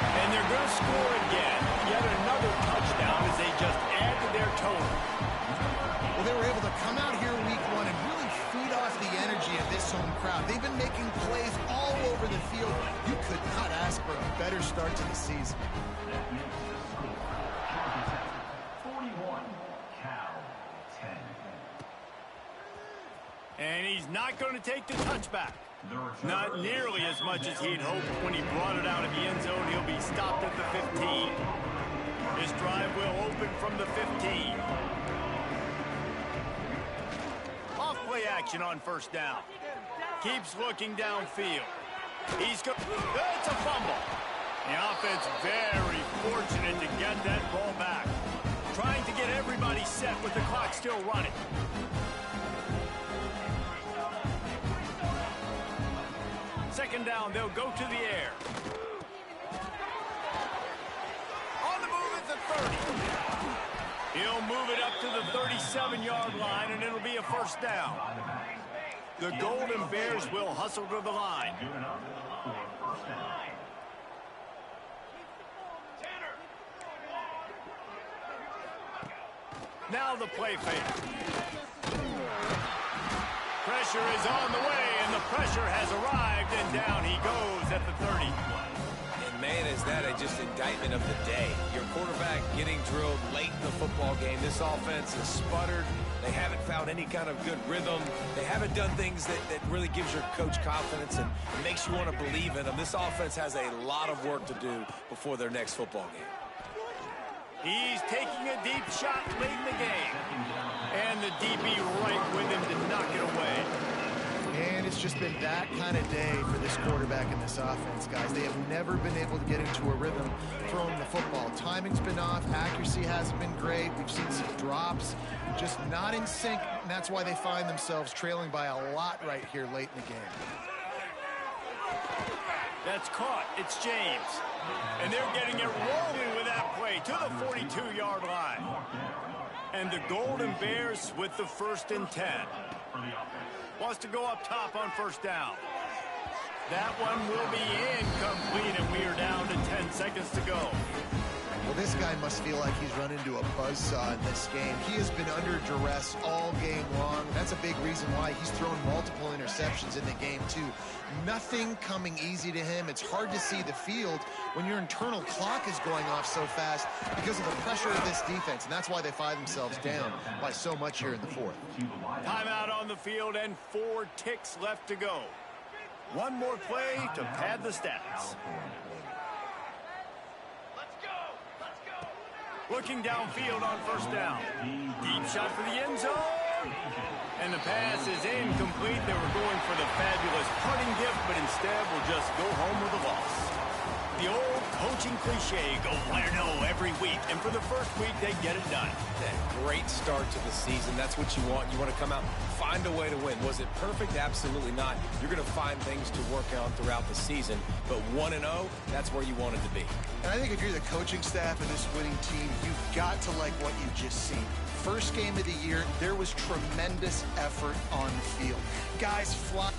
And they're going to score again. Yet another touchdown as they just add to their total. Well, they were able to come out here week one and really feed off the energy of this home crowd. They've been making plays all over the field. You could not ask for a better start to the season. 41, Cal 10. And he's not going to take the touchback. Not nearly as much as he'd hoped when he brought it out of the end zone. He'll be stopped at the 15. This drive will open from the 15. Off play action on first down. Keeps looking downfield. It's a fumble. The offense very fortunate to get that ball back. Trying to get everybody set with the clock still running. Second down, they'll go to the air. On the move at the 30. He'll move it up to the 37-yard line, and it'll be a first down. The Golden Bears will hustle to the line. Now the play fake. Pressure is on the way, and the pressure has arrived, and down he goes at the 30. And, man, is that just indictment of the day. Your quarterback getting drilled late in the football game. This offense has sputtered. They haven't found any kind of good rhythm. They haven't done things that really gives your coach confidence and makes you want to believe in them. This offense has a lot of work to do before their next football game. He's taking a deep shot late in the game. And the DB right with him to knock it away. And it's just been that kind of day for this quarterback in this offense, guys. They have never been able to get into a rhythm throwing the football. Timing's been off. Accuracy hasn't been great. We've seen some drops. Just not in sync, and that's why they find themselves trailing by a lot right here late in the game. That's caught. It's James. And they're getting it rolling with that play to the 42-yard line. And the Golden Bears with the 1st and 10. Wants to go up top on first down. That one will be incomplete, and we are down to 10 seconds to go. Well, this guy must feel like he's run into a buzzsaw in this game. He has been under duress all game long. That's a big reason why he's thrown multiple interceptions in the game, too. Nothing coming easy to him. It's hard to see the field when your internal clock is going off so fast because of the pressure of this defense, and that's why they find themselves down by so much here in the 4th. Timeout on the field and 4 ticks left to go. One more play to pad the stats. Looking downfield on first down. Deep shot for the end zone. And the pass is incomplete. They were going for the fabulous punting gift, but instead will just go home with a loss. The old coaching cliche, go win or no every week. And for the first week, they get it done. Yeah, great start to the season. That's what you want. You want to come out, find a way to win. Was it perfect? Absolutely not. You're going to find things to work on throughout the season. But 1-0, that's where you want it to be. And I think if you're the coaching staff of this winning team, you've got to like what you've just seen. First game of the year, there was tremendous effort on the field. Guys fly.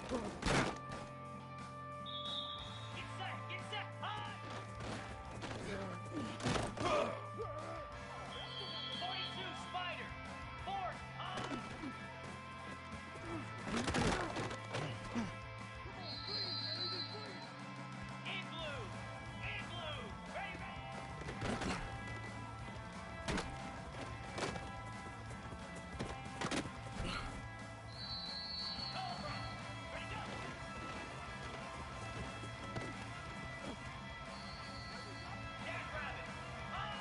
Get set, high! 42 Spider! Force, on! Igloo! Igloo! Ready, ready! Cobra! Ready, go! Jackrabbit! On!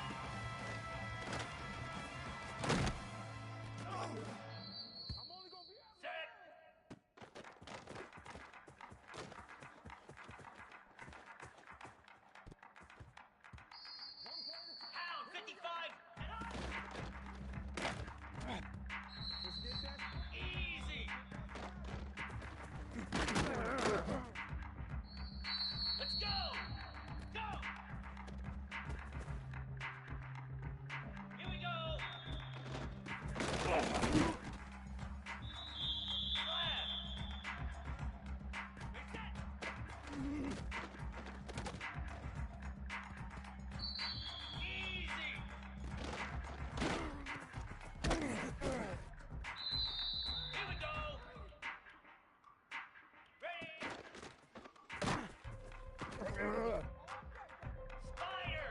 Set! Pound 55 and on! Easy! Let's go! Go! Here we go! Slab! Ready, set! Easy! Here we go! Ready! Spider!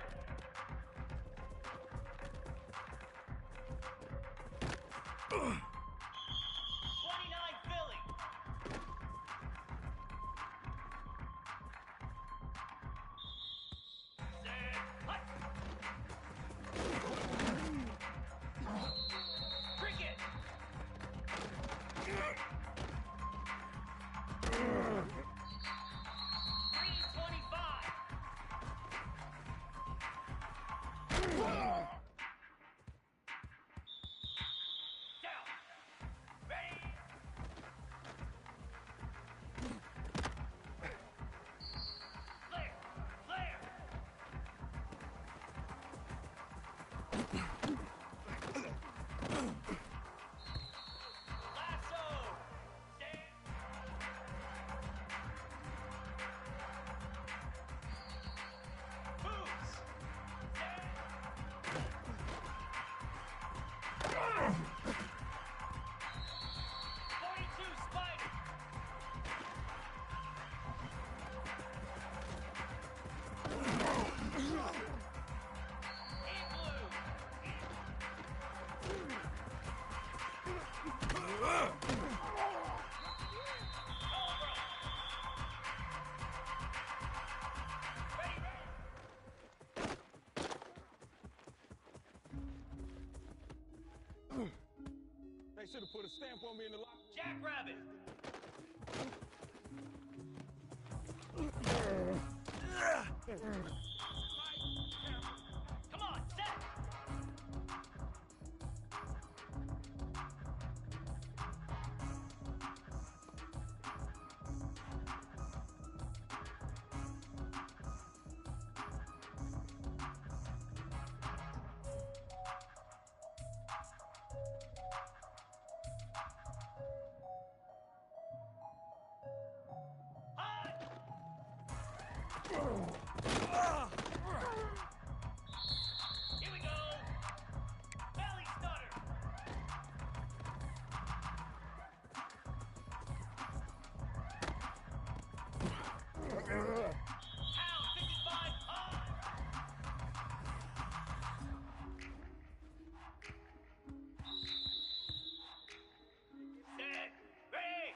Philly! Set! Hut! Cricket! Green 25! Down! Ready! Flare! Flare! Lasso! Stand! Boots! Stand! 42 Spider! Igloo! Cobra! Ready, ready! They should have put a stamp on me in the locker. Jackrabbit! Come on, set! Hot! Here we go! Belly stutter! Pound 55 on! Set! Ready!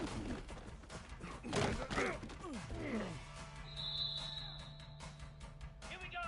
Here we go.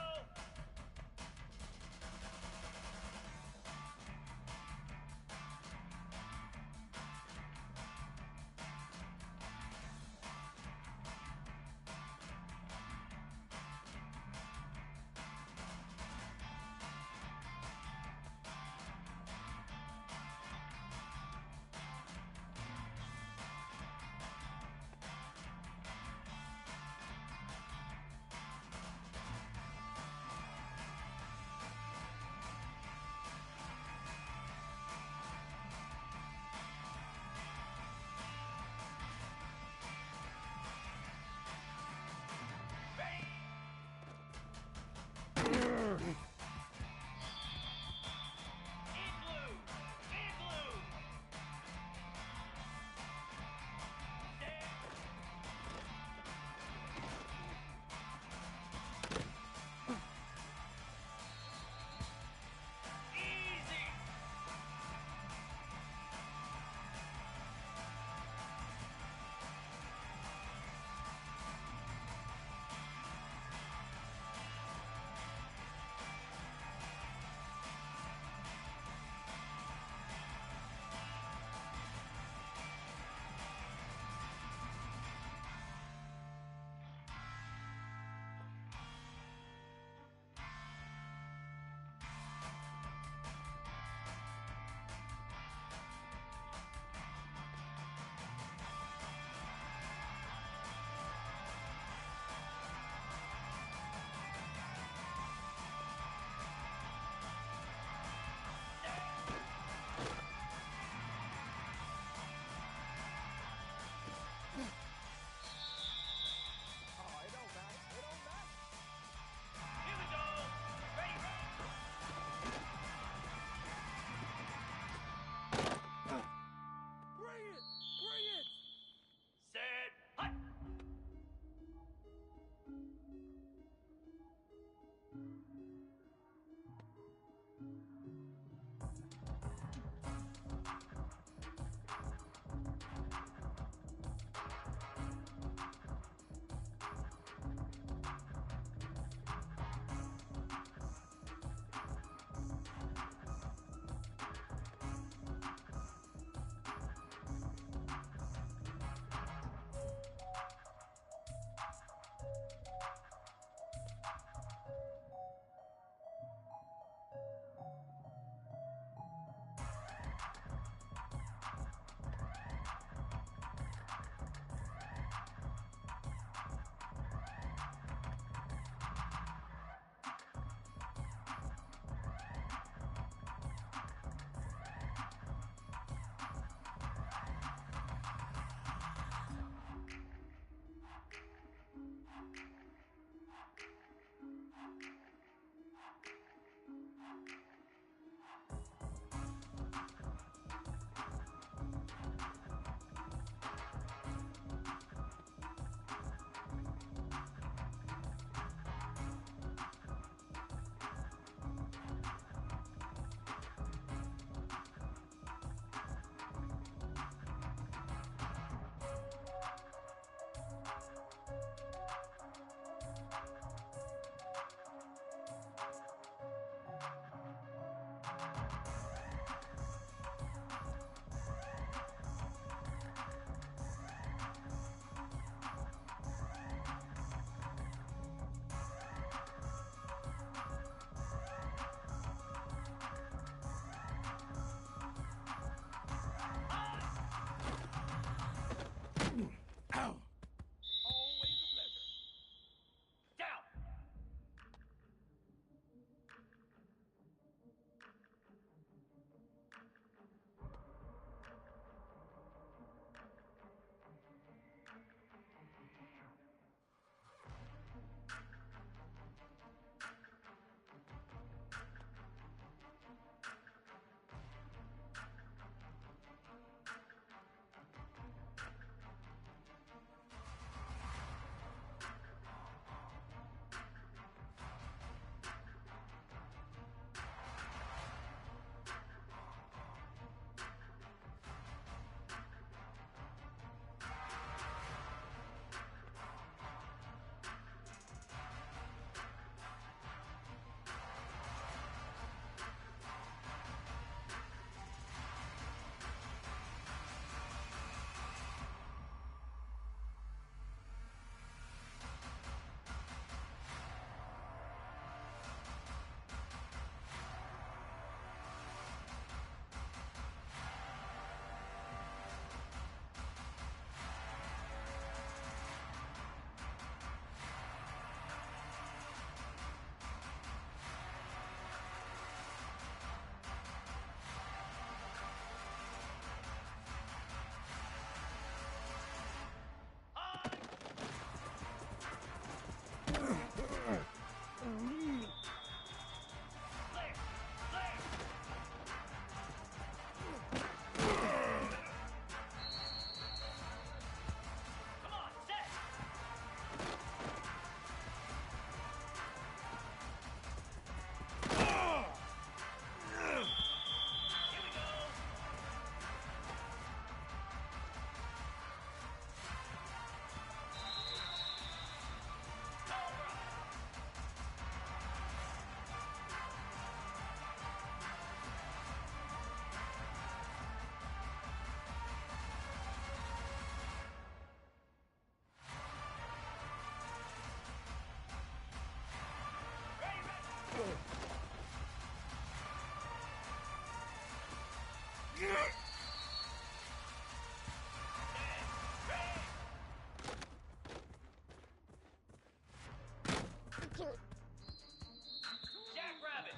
Jackrabbit.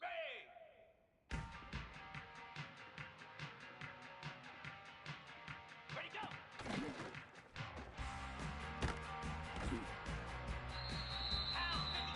Ready. Ready, go. Pound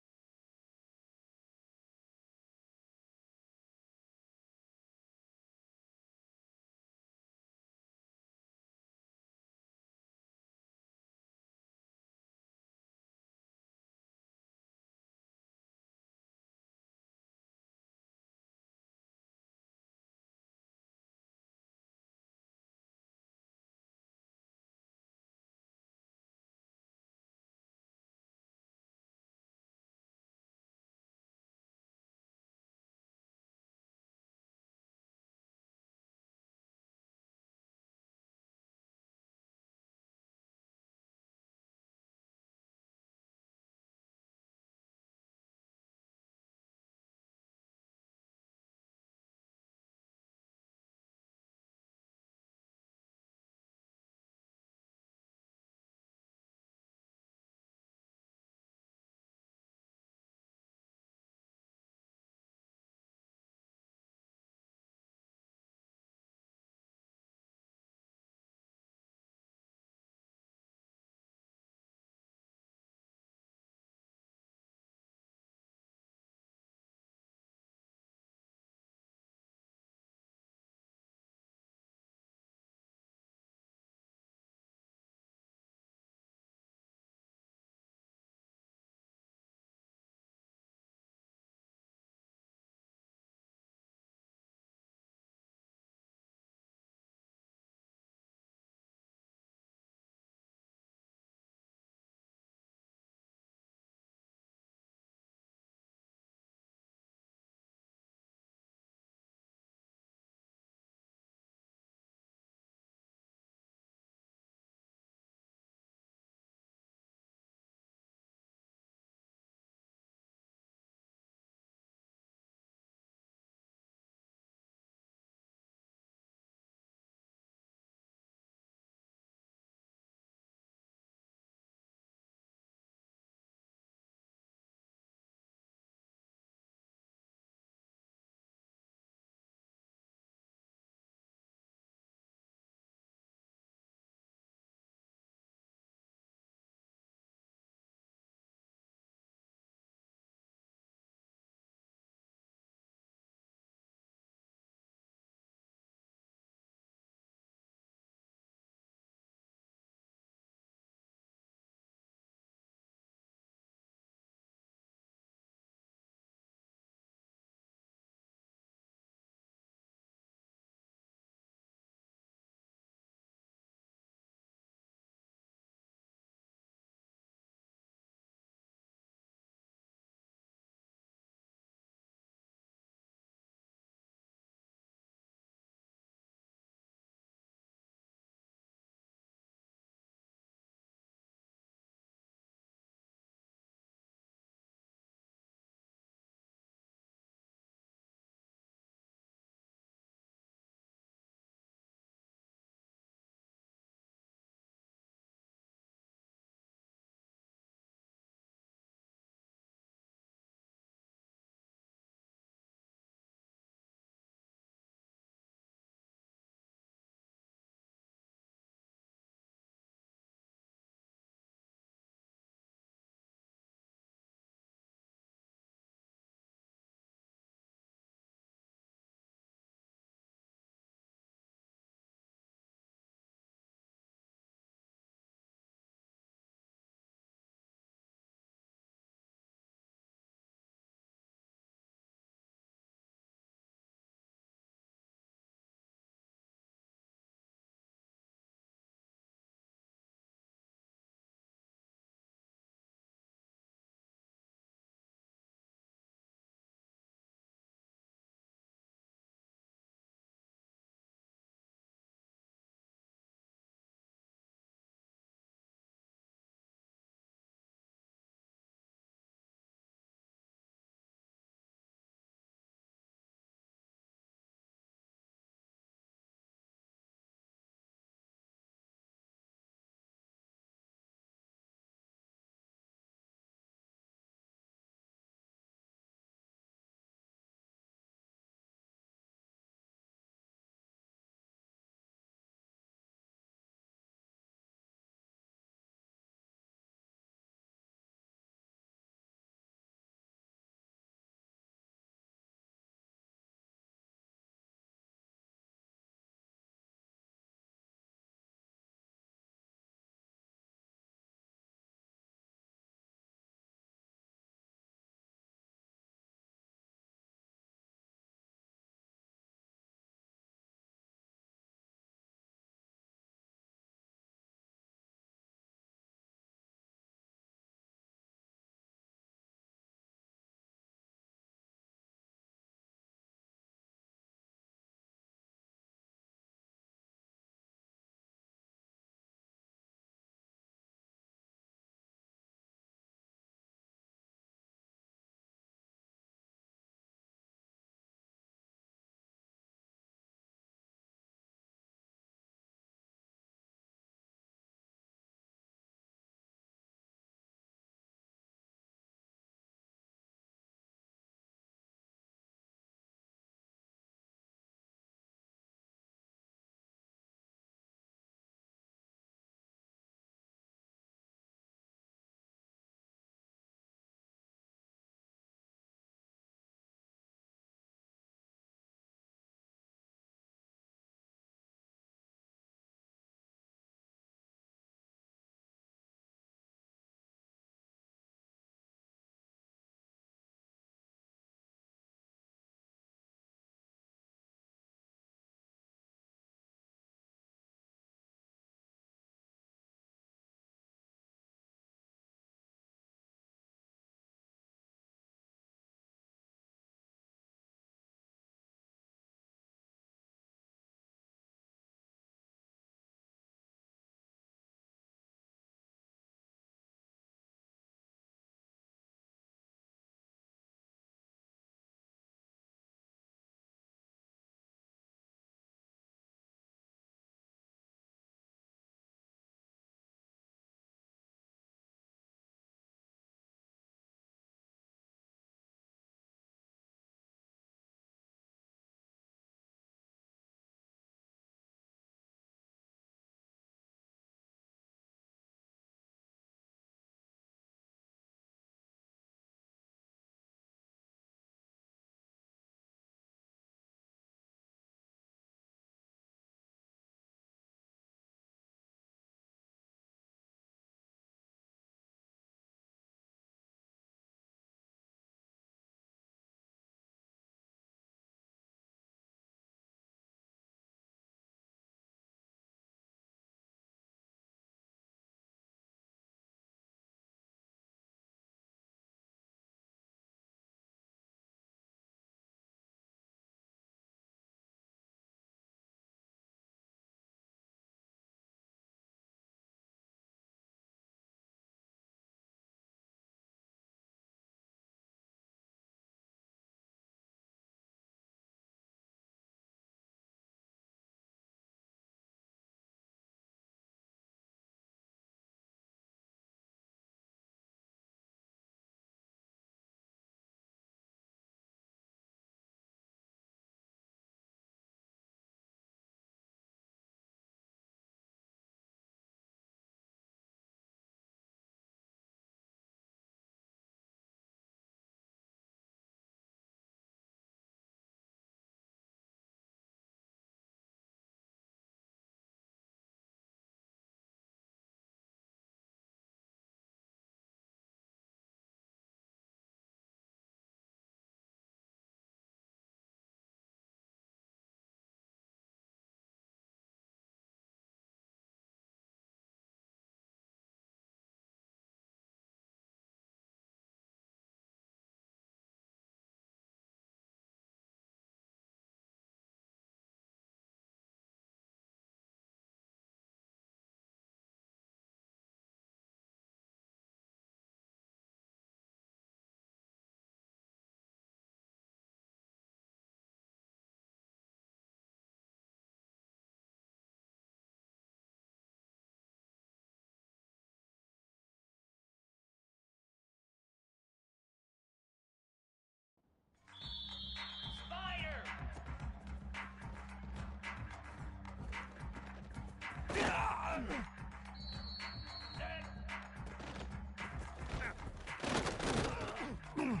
Easy.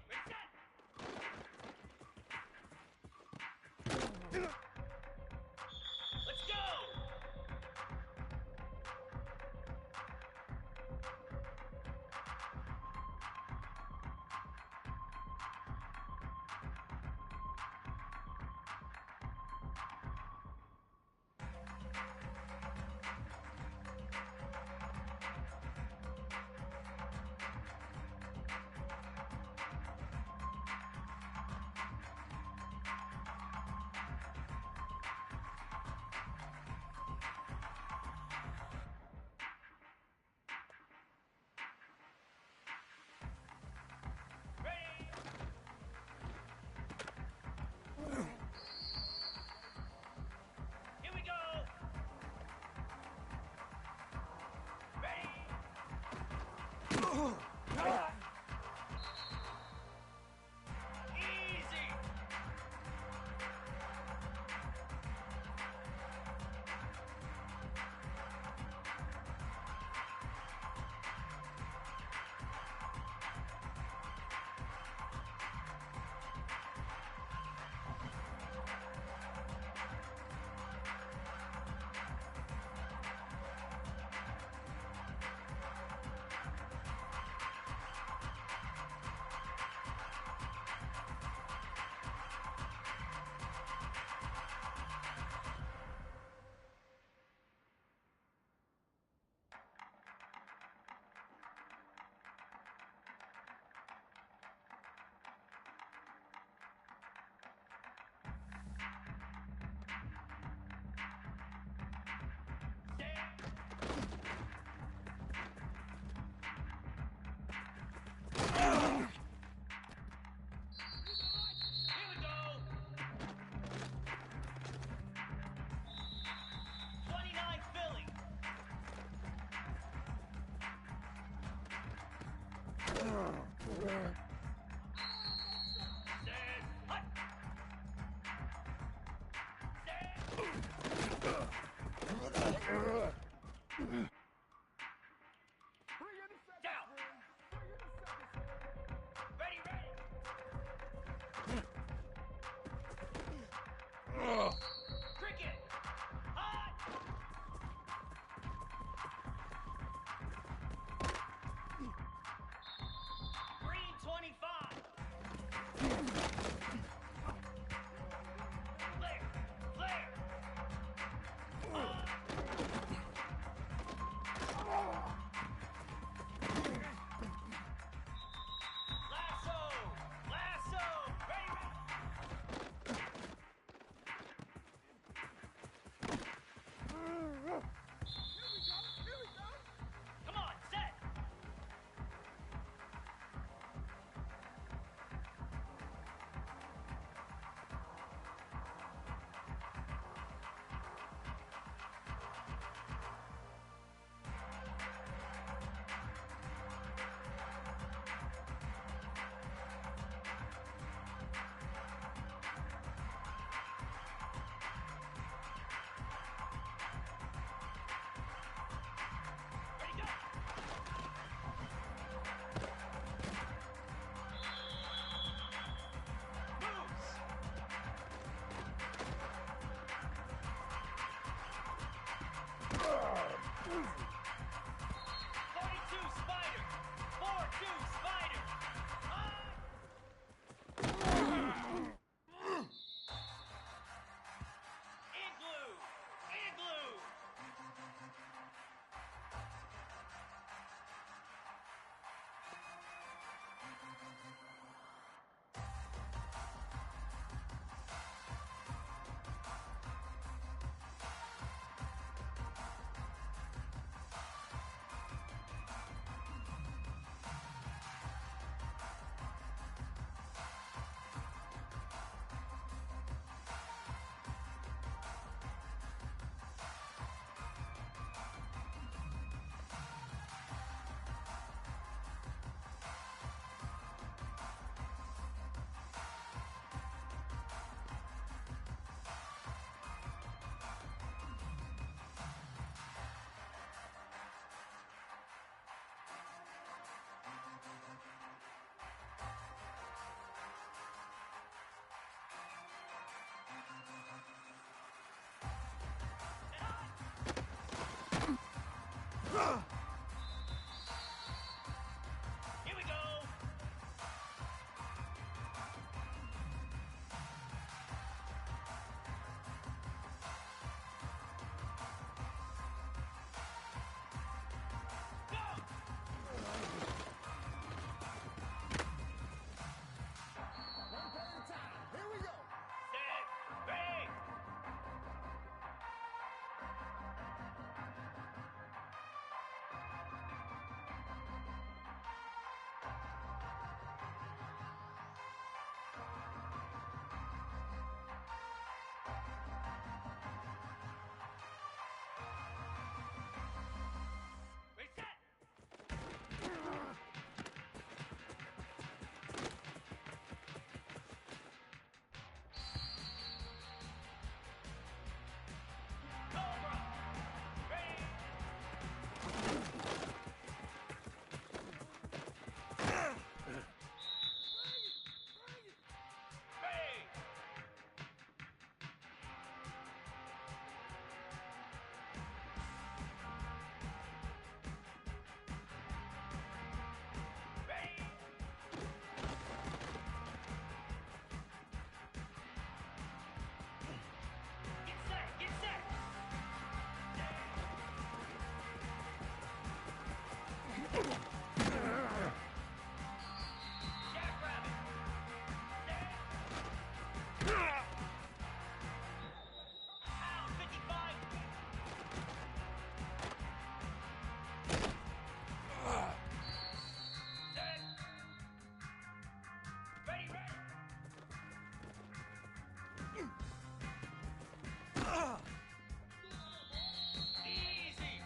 Reset. Let's go. Ready. Here we go. Ready. Easy. Here we go. 29 Philly. Stand. Hut. Stand. Down. Ready, ready. Cricket. Hot. Green 25. Flare. Flare. Lasso. Lasso. Ready, ready. Come on, set. Ready, go. Moves. 42 Spider. 4-2 Spider. Igloo. Igloo. Jackrabbit. Pound 55. Set. Ready, ready. Easy.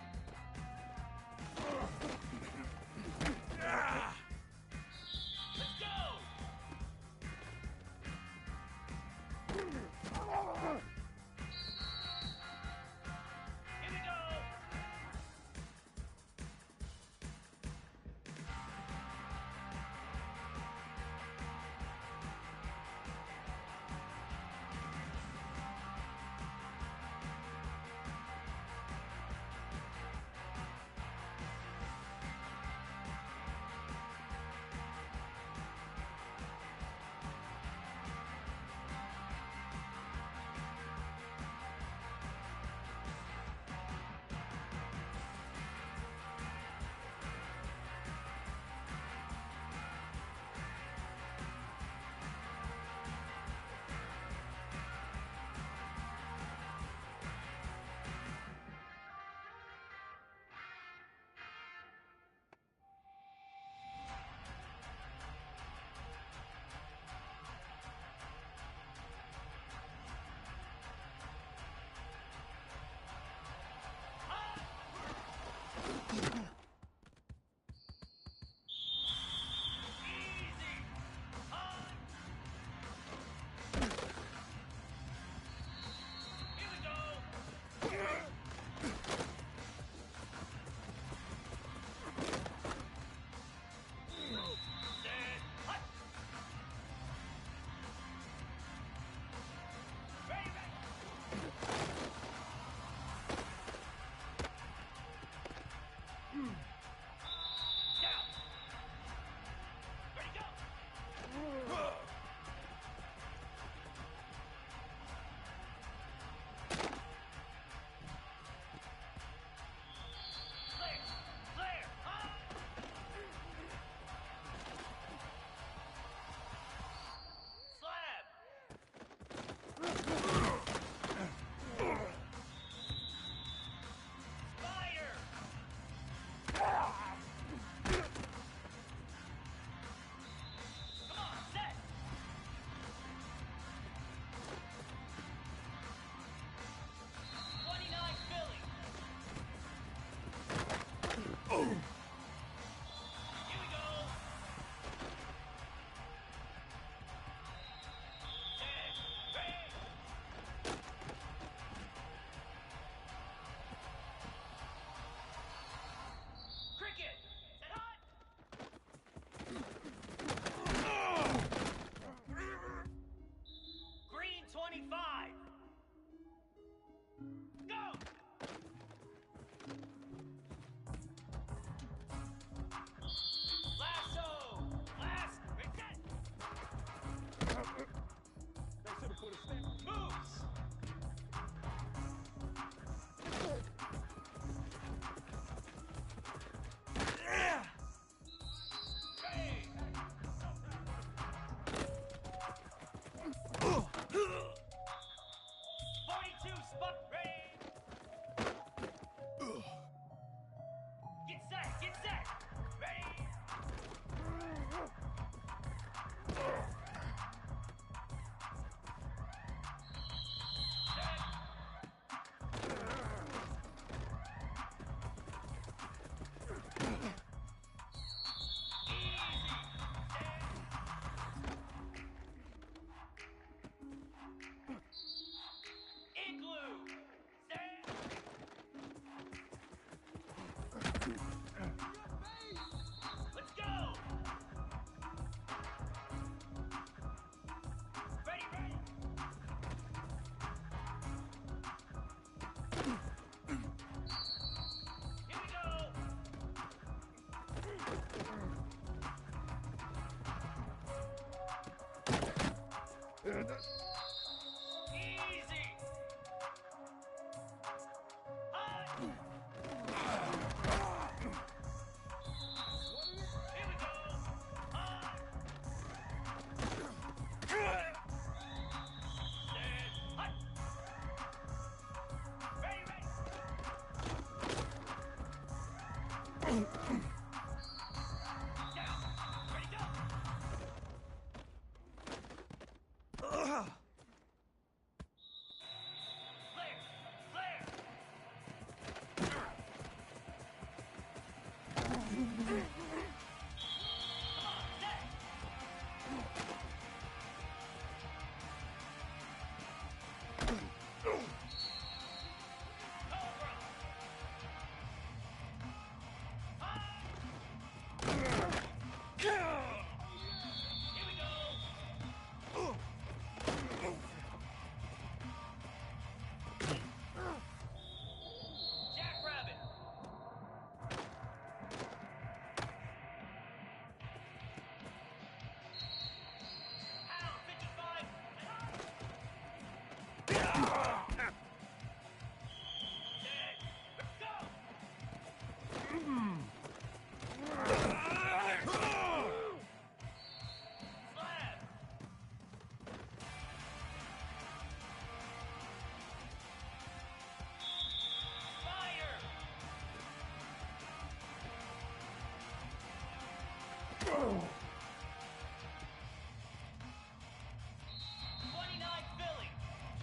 Philly.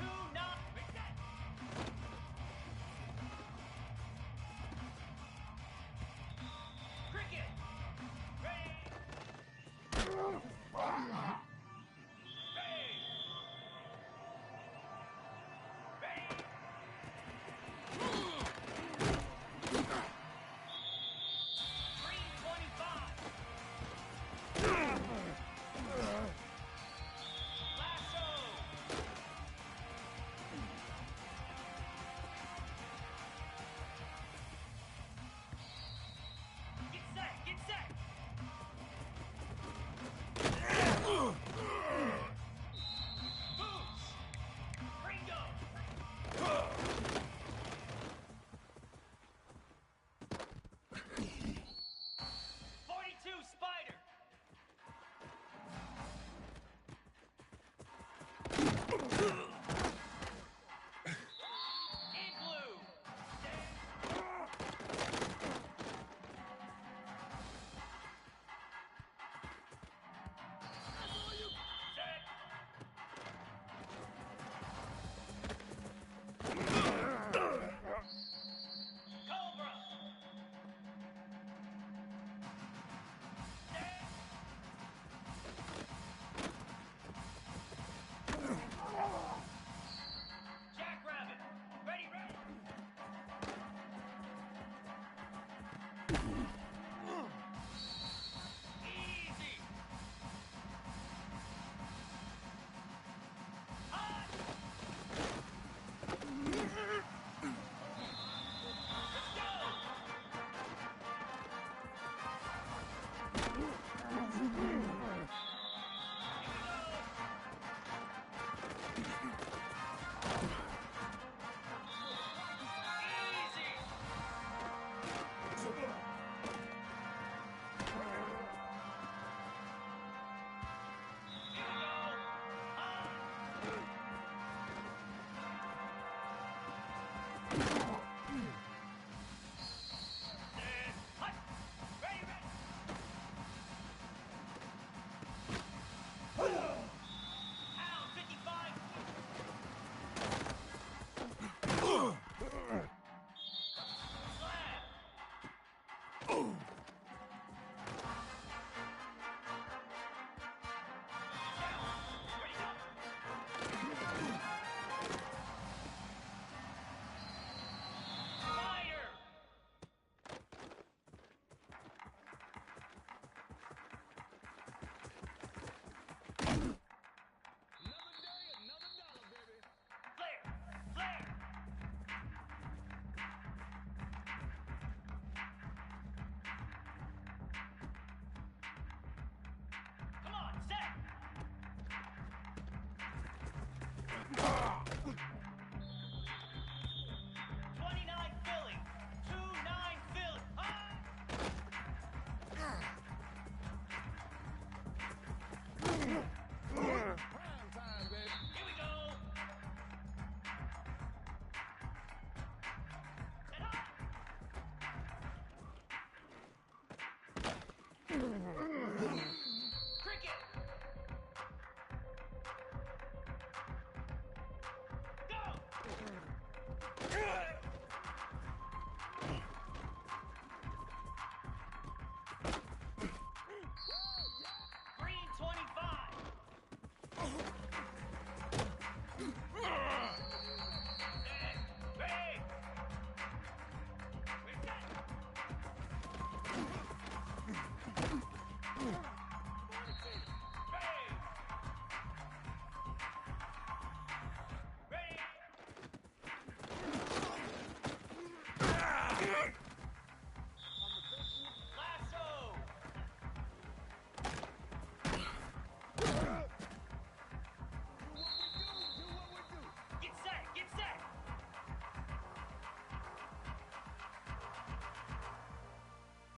2-9. Cricket. Ready.